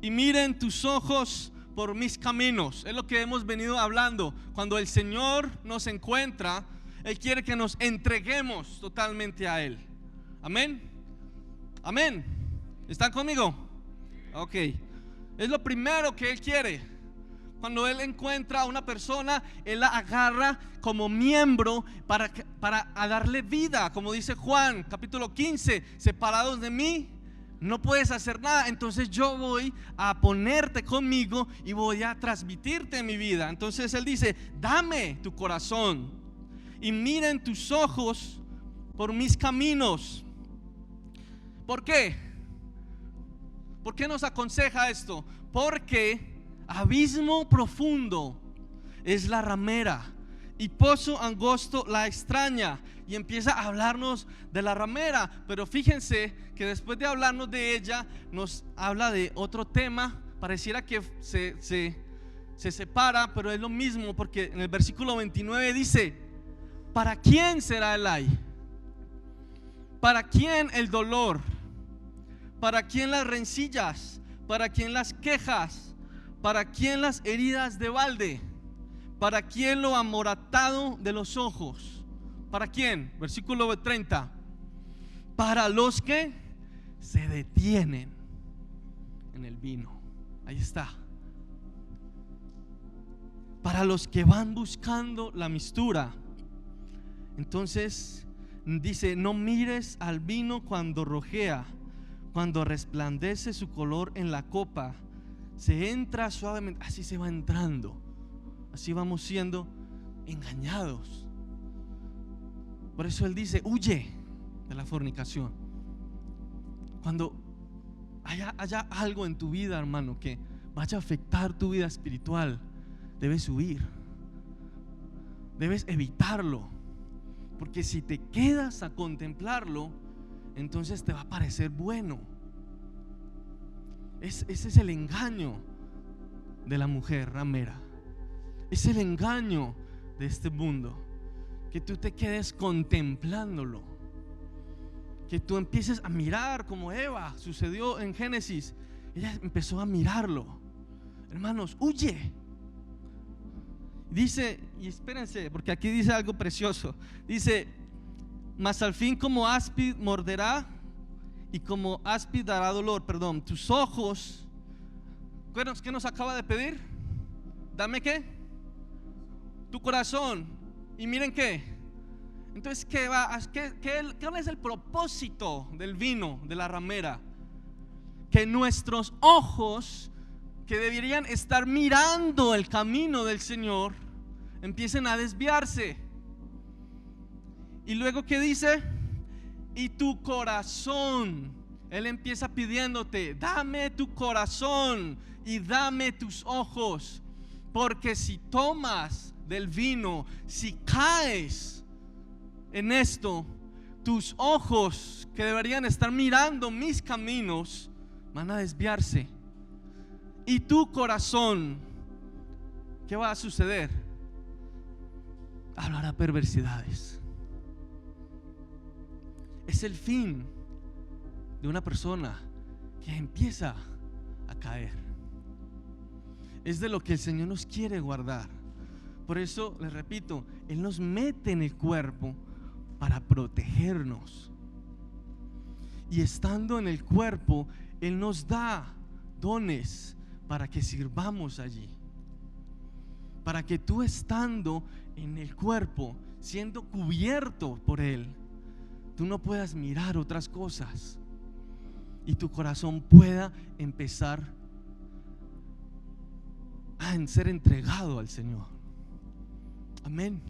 y miren tus ojos por mis caminos. Es lo que hemos venido hablando. Cuando el Señor nos encuentra, Él quiere que nos entreguemos totalmente a Él. Amén. Amén. ¿Están conmigo? Ok. Es lo primero que Él quiere. Cuando Él encuentra a una persona, Él la agarra como miembro para darle vida. Como dice Juan capítulo 15: separados de mí no puedes hacer nada. Entonces yo voy a ponerte conmigo y voy a transmitirte mi vida. Entonces Él dice: dame tu corazón y miren tus ojos por mis caminos. ¿Por qué? ¿Por qué nos aconseja esto? Porque abismo profundo es la ramera y pozo angosto la extraña. Y empieza a hablarnos de la ramera. Pero fíjense que después de hablarnos de ella, nos habla de otro tema. Pareciera que se separa, pero es lo mismo, porque en el versículo 29 dice: ¿para quién será el ay? ¿Para quién el dolor? ¿Para quién las rencillas? ¿Para quién las quejas? ¿Para quién las heridas de balde? ¿Para quién lo amoratado de los ojos? ¿Para quién? Versículo 30. Para los que se detienen en el vino. Ahí está. Para los que van buscando la mistura. Entonces dice: no mires al vino cuando rojea, cuando resplandece su color en la copa. Se entra suavemente. Así se va entrando. Así vamos siendo engañados. Por eso Él dice: huye de la fornicación. Cuando haya algo en tu vida, hermano, que vaya a afectar tu vida espiritual, debes huir. Debes evitarlo. Porque si te quedas a contemplarlo, entonces te va a parecer bueno. Ese es el engaño de la mujer ramera. Es el engaño de este mundo, que tú te quedes contemplándolo. que tú empieces a mirar como Eva sucedió en Génesis. Ella empezó a mirarlo. Hermanos, huye. Dice, y espérense, porque aquí dice algo precioso. Dice: mas al fin como áspid morderá y como áspid dará dolor. Perdón, tus ojos. ¿Qué nos acaba de pedir? Dame ¿qué? Tu corazón. Y miren qué. Entonces, ¿cuál es el propósito del vino, de la ramera? Que nuestros ojos, que deberían estar mirando el camino del Señor, empiecen a desviarse. Y luego, ¿qué dice? Y tu corazón. Él empieza pidiéndote: dame tu corazón y dame tus ojos. Porque si tomas del vino, si caes en esto, tus ojos, que deberían estar mirando mis caminos, van a desviarse. Y tu corazón, ¿qué va a suceder? Hablará perversidades. Es el fin de una persona que empieza a caer. Es de lo que el Señor nos quiere guardar. Por eso les repito, Él nos mete en el cuerpo para protegernos. Y estando en el cuerpo, Él nos da dones para que sirvamos allí. Para que tú, estando en el cuerpo, siendo cubierto por Él, tú no puedas mirar otras cosas y tu corazón pueda empezar a ser entregado al Señor. Amén.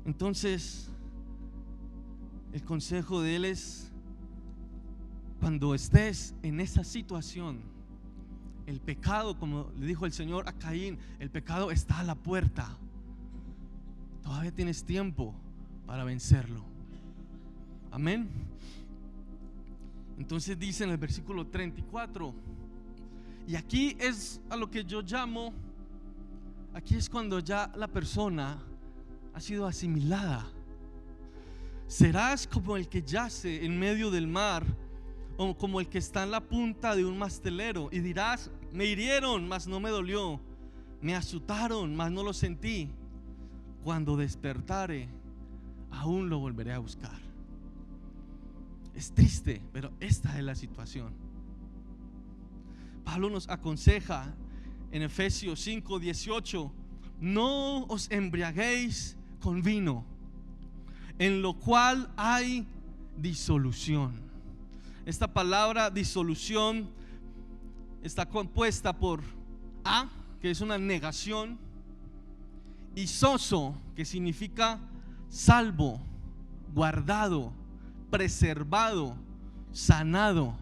Entonces, el consejo de Él es: cuando estés en esa situación, el pecado, como le dijo el Señor a Caín, el pecado está a la puerta. Todavía tienes tiempo para vencerlo. Amén. Entonces dice en el versículo 34, y aquí es a lo que yo llamo, aquí es cuando ya la persona ha sido asimilada. Serás como el que yace en medio del mar, o como el que está en la punta de un mastelero, y dirás: me hirieron, mas no me dolió, me azotaron, mas no lo sentí. Cuando despertare, aún lo volveré a buscar. Es triste, pero esta es la situación. Pablo nos aconseja en Efesios 5:18: no os embriaguéis con vino, en lo cual hay disolución. Esta palabra disolución está compuesta por a, que es una negación, y soso, que significa salvo, guardado, preservado, sanado.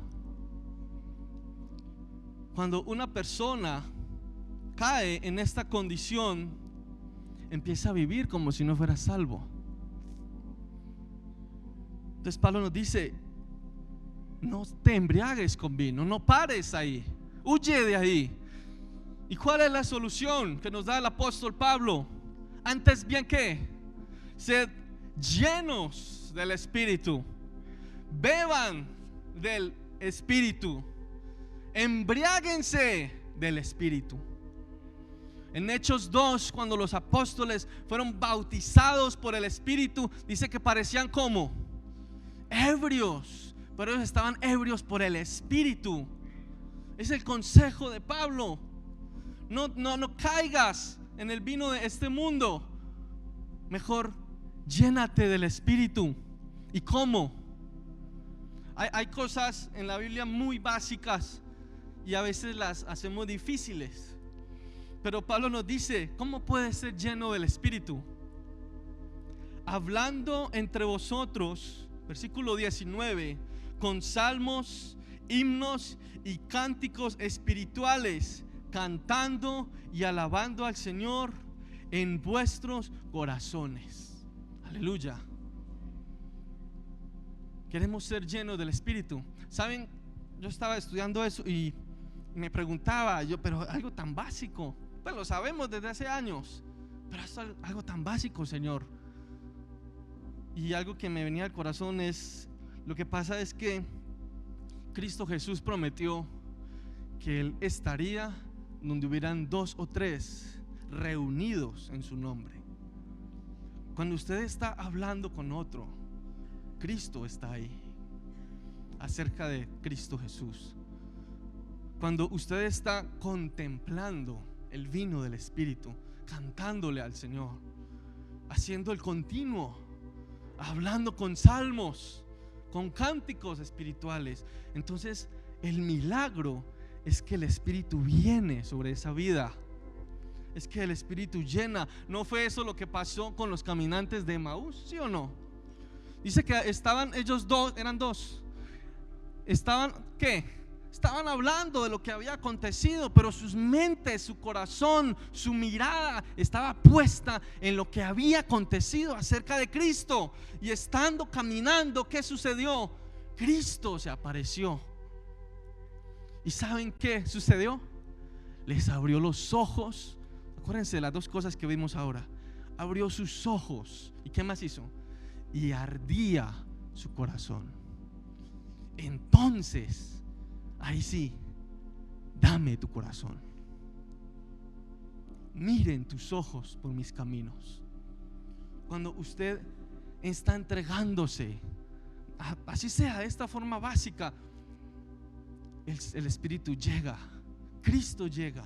Cuando una persona cae en esta condición, empieza a vivir como si no fuera salvo. Entonces Pablo nos dice: no te embriagues con vino, no pares ahí, huye de ahí. ¿Y cuál es la solución que nos da el apóstol Pablo? Antes bien, ¿qué? Sed llenos del Espíritu, beban del Espíritu, embriáguense del Espíritu. En Hechos 2, cuando los apóstoles fueron bautizados por el Espíritu, dice que parecían como ebrios, pero ellos estaban ebrios por el Espíritu. Es el consejo de Pablo. No caigas en el vino de este mundo. Mejor llénate del Espíritu. ¿Y cómo? Hay cosas en la Biblia muy básicas y a veces las hacemos difíciles. Pero Pablo nos dice: ¿cómo puedes ser lleno del Espíritu? Hablando entre vosotros, versículo 19, con salmos, himnos y cánticos espirituales, cantando y alabando al Señor en vuestros corazones. Aleluya. Queremos ser llenos del Espíritu. Saben, yo estaba estudiando eso y me preguntaba yo, pero algo tan básico, pues lo sabemos desde hace años, pero es algo tan básico, Señor. Y algo que me venía al corazón es Lo que pasa es que Cristo Jesús prometió que Él estaría donde hubieran 2 o 3 reunidos en su nombre. Cuando usted está hablando con otro, Cristo está ahí, acerca de Cristo Jesús. Cuando usted está contemplando el vino del Espíritu, cantándole al Señor, haciendo el continuo, hablando con salmos, con cánticos espirituales, entonces el milagro es que el Espíritu viene sobre esa vida. Es que el Espíritu llena. ¿No fue eso lo que pasó con los caminantes de Emaús? ¿Sí o no? Dice que estaban ellos dos, eran dos. Estaban, ¿qué? Estaban hablando de lo que había acontecido, pero sus mentes, su corazón, su mirada estaba puesta en lo que había acontecido acerca de Cristo. Y estando caminando, ¿qué sucedió? Cristo se apareció. ¿Y saben qué sucedió? Les abrió los ojos. Acuérdense de las 2 cosas que vimos ahora. Abrió sus ojos. ¿Y qué más hizo? Y ardía su corazón. Entonces, ahí sí, dame tu corazón. Miren tus ojos por mis caminos. Cuando usted está entregándose, así sea de esta forma básica, el Espíritu llega, Cristo llega,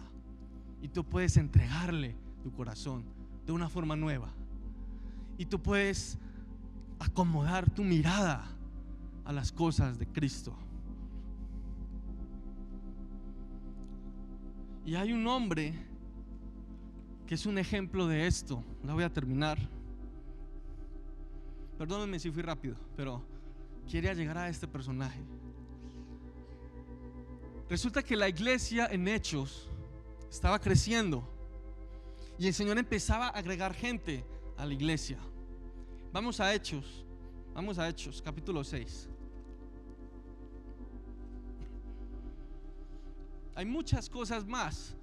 y tú puedes entregarle tu corazón de una forma nueva. Y tú puedes acomodar tu mirada a las cosas de Cristo. Y hay un hombre que es un ejemplo de esto. La voy a terminar. Perdónenme si fui rápido, pero quería llegar a este personaje. Resulta que la iglesia en Hechos estaba creciendo y el Señor empezaba a agregar gente a la iglesia. Vamos a Hechos capítulo 6. Hay muchas cosas más.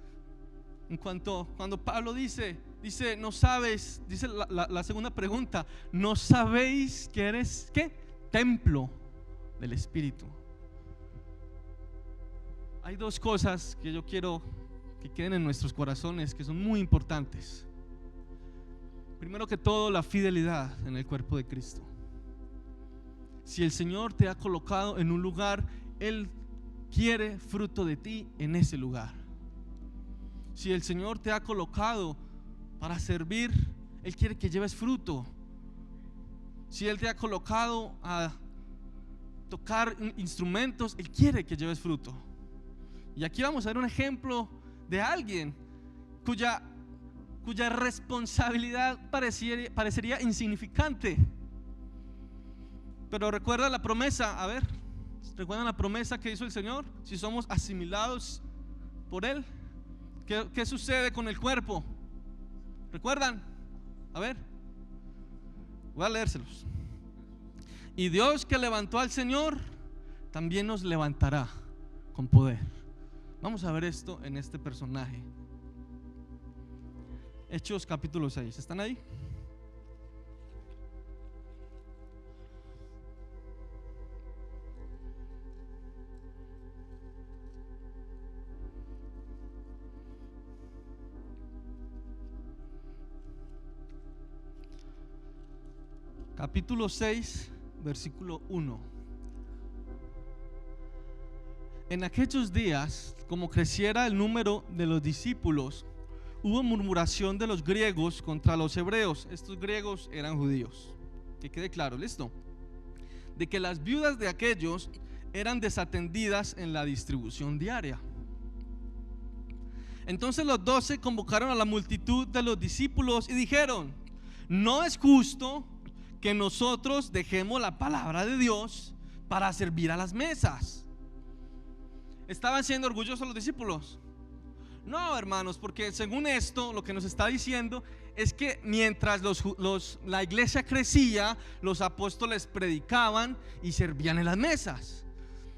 Cuando Pablo dice, no sabes, dice la segunda pregunta, no sabéis que eres, ¿qué? Templo del Espíritu. Hay 2 cosas que yo quiero que queden en nuestros corazones, que son muy importantes. Primero que todo, la fidelidad en el cuerpo de Cristo. Si el Señor te ha colocado en un lugar, Él quiere fruto de ti en ese lugar. Si el Señor te ha colocado para servir, Él quiere que lleves fruto. Si Él te ha colocado a tocar instrumentos, Él quiere que lleves fruto. Y aquí vamos a ver un ejemplo de alguien cuya responsabilidad parecería insignificante. Pero recuerda la promesa, ¿recuerdan la promesa que hizo el Señor? Si somos asimilados por Él, ¿qué sucede con el cuerpo? ¿Recuerdan? Voy a leérselos. Y Dios que levantó al Señor, también nos levantará con poder. Vamos a ver esto en este personaje. Hechos capítulo 6. ¿Están ahí? Capítulo 6, versículo 1. En aquellos días, como creciera el número de los discípulos, hubo murmuración de los griegos contra los hebreos. Estos griegos eran judíos. Que quede claro, ¿listo? De que las viudas de aquellos eran desatendidas en la distribución diaria. Entonces los 12 convocaron a la multitud de los discípulos y dijeron: no es justo que nosotros dejemos la palabra de Dios para servir a las mesas. ¿Estaban siendo orgullosos los discípulos? No, hermanos, porque según esto lo que nos está diciendo es que mientras la iglesia crecía, los apóstoles predicaban y servían en las mesas.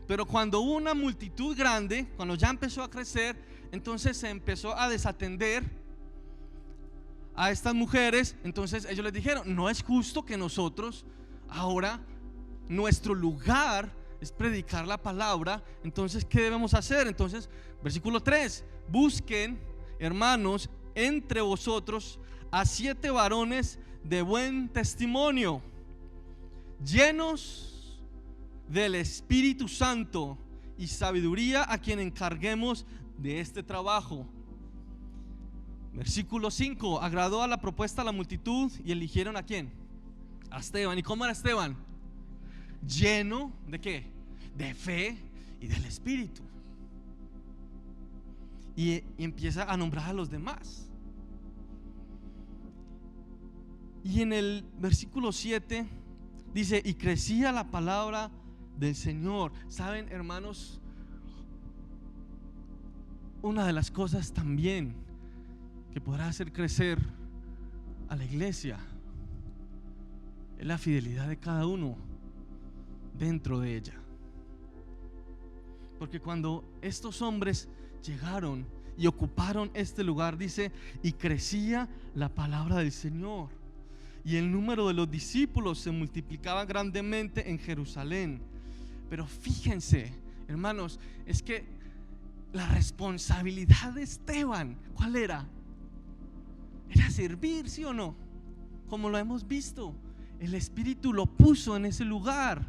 Pero cuando hubo una multitud grande, cuando ya empezó a crecer, entonces se empezó a desatender a estas mujeres. Entonces ellos les dijeron: no es justo que nosotros ahora nuestro lugar es predicar la palabra, entonces ¿qué debemos hacer? Entonces, versículo 3, busquen, hermanos, entre vosotros a 7 varones de buen testimonio, llenos del Espíritu Santo y sabiduría, a quien encarguemos de este trabajo. Versículo 5, agradó a la propuesta a la multitud y eligieron ¿a quién? A Esteban. ¿Y cómo era Esteban? Lleno ¿de qué? De fe y del Espíritu. Y empieza a nombrar a los demás. Y en el versículo 7 dice: y crecía la palabra del Señor. Saben, hermanos, una de las cosas también que podrá hacer crecer a la iglesia es la fidelidad de cada uno dentro de ella. Porque cuando estos hombres llegaron y ocuparon este lugar, dice, y crecía la palabra del Señor, y el número de los discípulos se multiplicaba grandemente en Jerusalén. Pero fíjense, hermanos, es que la responsabilidad de Esteban, ¿cuál era? Era servir, ¿sí o no? Como lo hemos visto, el Espíritu lo puso en ese lugar.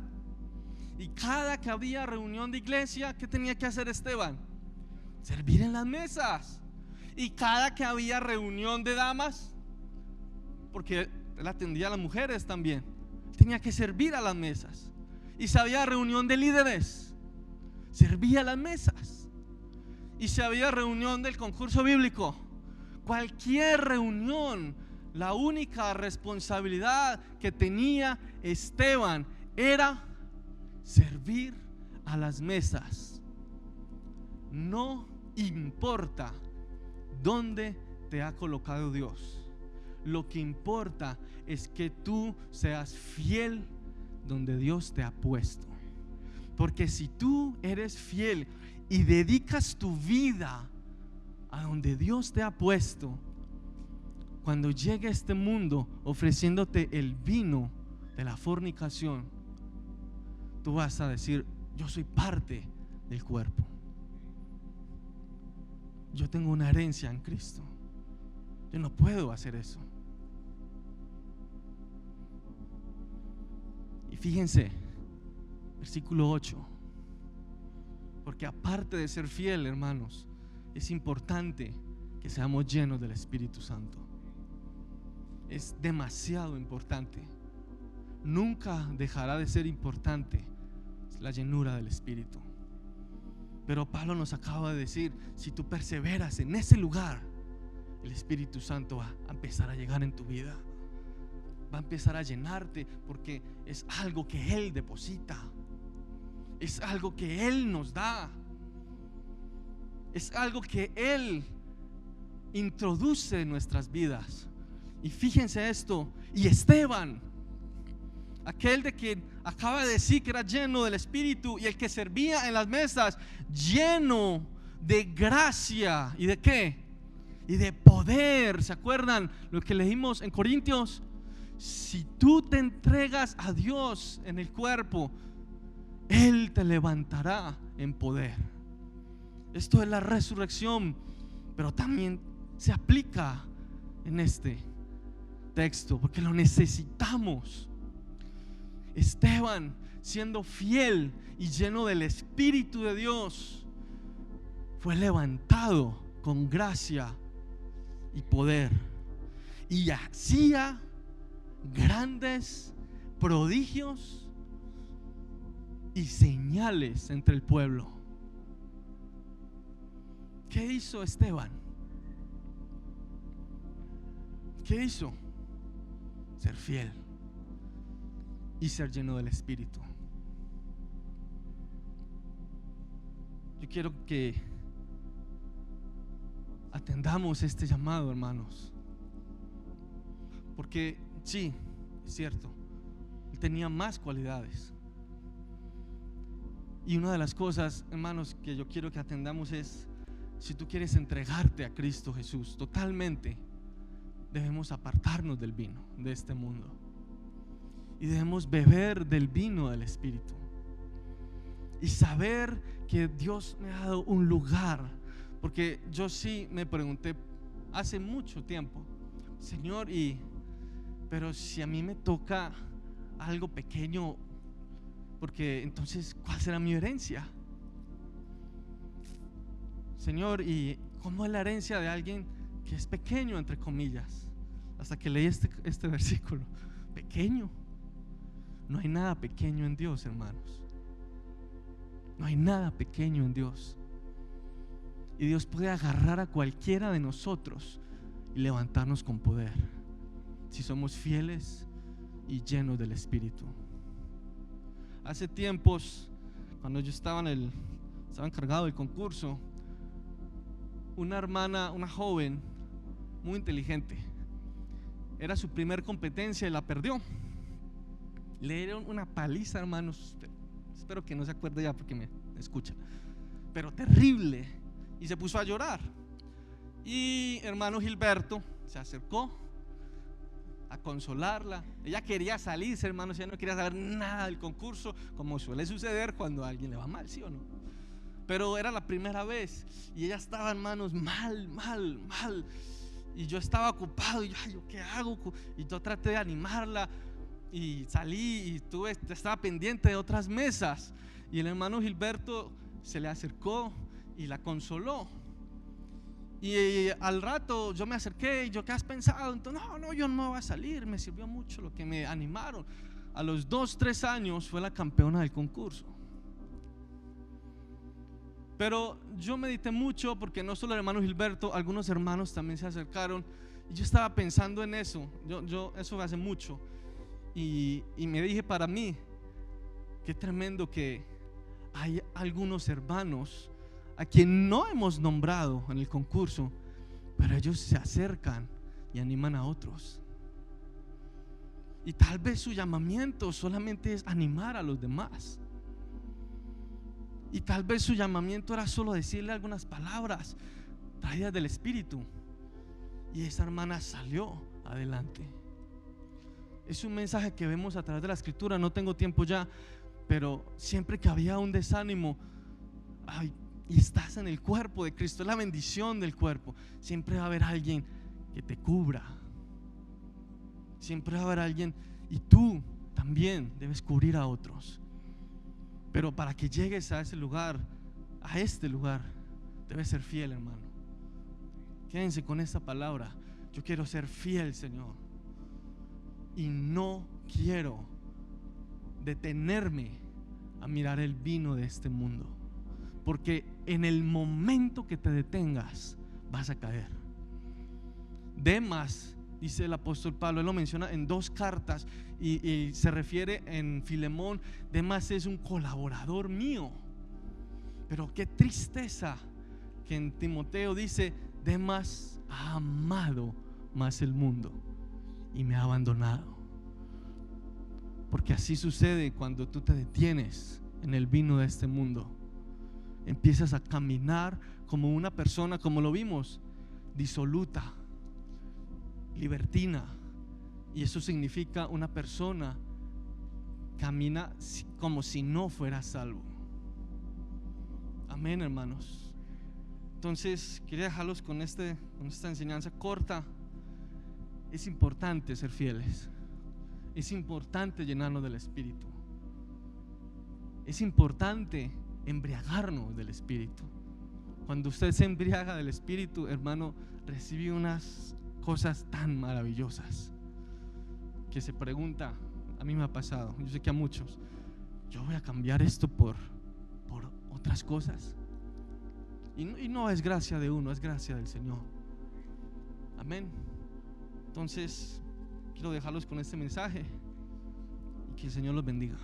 Y cada que había reunión de iglesia, ¿qué tenía que hacer Esteban? Servir en las mesas. Y cada que había reunión de damas, porque él atendía a las mujeres también, tenía que servir a las mesas. Y si había reunión de líderes, servía a las mesas. Y si había reunión del concurso bíblico, cualquier reunión, la única responsabilidad que tenía Esteban era servir a las mesas. No importa dónde te ha colocado Dios, lo que importa es que tú seas fiel donde Dios te ha puesto. Porque si tú eres fiel y dedicas tu vida a donde Dios te ha puesto, cuando llegue este mundo ofreciéndote el vino de la fornicación, tú vas a decir: yo soy parte del cuerpo, yo tengo una herencia en Cristo, yo no puedo hacer eso. Y fíjense, versículo 8, porque aparte de ser fiel, hermanos, es importante que seamos llenos del Espíritu Santo. Es demasiado importante. Nunca dejará de ser importante la llenura del Espíritu. Pero Pablo nos acaba de decir: si tú perseveras en ese lugar, el Espíritu Santo va a empezar a llegar en tu vida, va a empezar a llenarte, porque es algo que Él deposita, es algo que Él nos da, es algo que Él introduce en nuestras vidas. Y fíjense esto, y Esteban, aquel de quien acaba de decir que era lleno del Espíritu, y el que servía en las mesas, lleno de gracia y de ¿qué? Y de poder. ¿Se acuerdan lo que leímos en Corintios? Si tú te entregas a Dios en el cuerpo, Él te levantará en poder. Esto es la resurrección, pero también se aplica en este texto porque lo necesitamos. Esteban, siendo fiel y lleno del Espíritu de Dios, fue levantado con gracia y poder, y hacía grandes prodigios y señales entre el pueblo. ¿Qué hizo Esteban? ¿Qué hizo? Ser fiel y ser lleno del Espíritu. Yo quiero que atendamos este llamado, hermanos, porque sí, es cierto, él tenía más cualidades. Y una de las cosas, hermanos, que yo quiero que atendamos es: si tú quieres entregarte a Cristo Jesús totalmente, debemos apartarnos del vino de este mundo. y debemos beber del vino del Espíritu y saber que Dios me ha dado un lugar. Porque yo sí me pregunté hace mucho tiempo, Señor, pero si a mí me toca algo pequeño, porque entonces ¿cuál será mi herencia? Señor, ¿y cómo es la herencia de alguien que es pequeño, entre comillas? Hasta que leí este versículo. Pequeño. No hay nada pequeño en Dios, hermanos. No hay nada pequeño en Dios. Y Dios puede agarrar a cualquiera de nosotros y levantarnos con poder, si somos fieles y llenos del Espíritu. Hace tiempos, cuando yo estaba encargado del concurso, una hermana, una joven muy inteligente, era su primer competencia y la perdió. Le dieron una paliza, hermanos. Espero que no se acuerde ya porque me escucha, pero terrible. Y se puso a llorar. Y hermano Gilberto se acercó a consolarla. Ella quería salirse, hermanos. Ella no quería saber nada del concurso, como suele suceder cuando a alguien le va mal, ¿sí o no? Pero era la primera vez y ella estaba, hermanos, mal. Y yo estaba ocupado y yo ¿qué hago? Y yo traté de animarla y salí y estaba pendiente de otras mesas. Y el hermano Gilberto se le acercó y la consoló. Y al rato yo me acerqué y yo, ¿qué has pensado? Entonces, no, yo no me voy a salir. Me sirvió mucho lo que me animaron. A los 2-3 años fue la campeona del concurso. Pero yo medité mucho, porque no solo el hermano Gilberto, algunos hermanos también se acercaron. Y yo estaba pensando en eso. Eso hace mucho. Y me dije para mí, qué tremendo que hay algunos hermanos a quien no hemos nombrado en el concurso, pero ellos se acercan y animan a otros. Y tal vez su llamamiento solamente es animar a los demás. Y tal vez su llamamiento era solo decirle algunas palabras traídas del Espíritu. Y esa hermana salió adelante. Es un mensaje que vemos a través de la Escritura. No tengo tiempo ya, pero siempre que había un desánimo, y estás en el cuerpo de Cristo, es la bendición del cuerpo, siempre va a haber alguien que te cubra. Siempre va a haber alguien, y tú también debes cubrir a otros. Pero para que llegues a ese lugar, a este lugar, debes ser fiel, hermano. Quédense con esta palabra. Yo quiero ser fiel, Señor, y no quiero detenerme a mirar el vino de este mundo, porque en el momento que te detengas vas a caer. Demas, dice el apóstol Pablo, él lo menciona en 2 cartas y se refiere en Filemón. Demas es un colaborador mío, pero qué tristeza que en Timoteo dice: Demas ha amado más el mundo y me ha abandonado. Porque así sucede cuando tú te detienes en el vino de este mundo. Empiezas a caminar como una persona, como lo vimos, disoluta, libertina. Y eso significa una persona camina como si no fuera salvo. Amén, hermanos. Entonces quería dejarlos con esta enseñanza corta. Es importante ser fieles. Es importante llenarnos del Espíritu. Es importante embriagarnos del Espíritu. Cuando usted se embriaga del Espíritu, hermano, recibe unas cosas tan maravillosas que se pregunta, a mí me ha pasado, yo sé que a muchos, yo voy a cambiar esto por otras cosas. Y no es gracia de uno, es gracia del Señor. Amén. Entonces quiero dejarlos con este mensaje y que el Señor los bendiga.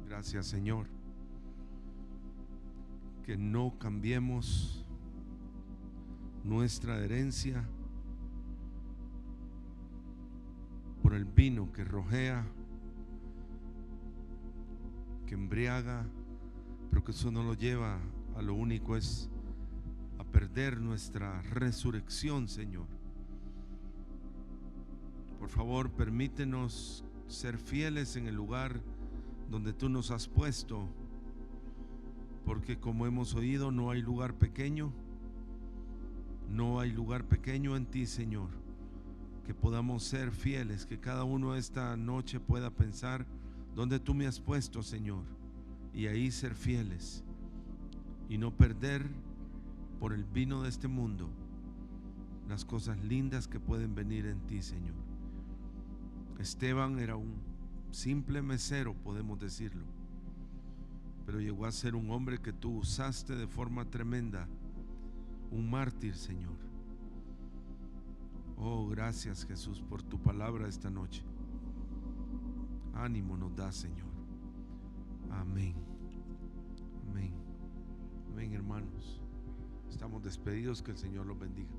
Gracias, Señor. que no cambiemos nuestra herencia por el vino que rojea, que embriaga, pero que eso no lo lleva a lo único, es a perder nuestra resurrección, Señor. Por favor, permítenos ser fieles en el lugar donde tú nos has puesto, porque como hemos oído, no hay lugar pequeño, no hay lugar pequeño en ti, Señor. Que podamos ser fieles, que cada uno esta noche pueda pensar dónde tú me has puesto, Señor, y ahí ser fieles y no perder por el vino de este mundo las cosas lindas que pueden venir en ti, Señor. Esteban era un simple mesero, podemos decirlo, pero llegó a ser un hombre que tú usaste de forma tremenda, un mártir, Señor. Oh, gracias, Jesús, por tu palabra esta noche. Ánimo nos da, Señor. Amén. Amén. Amén, hermanos. Estamos despedidos, que el Señor los bendiga.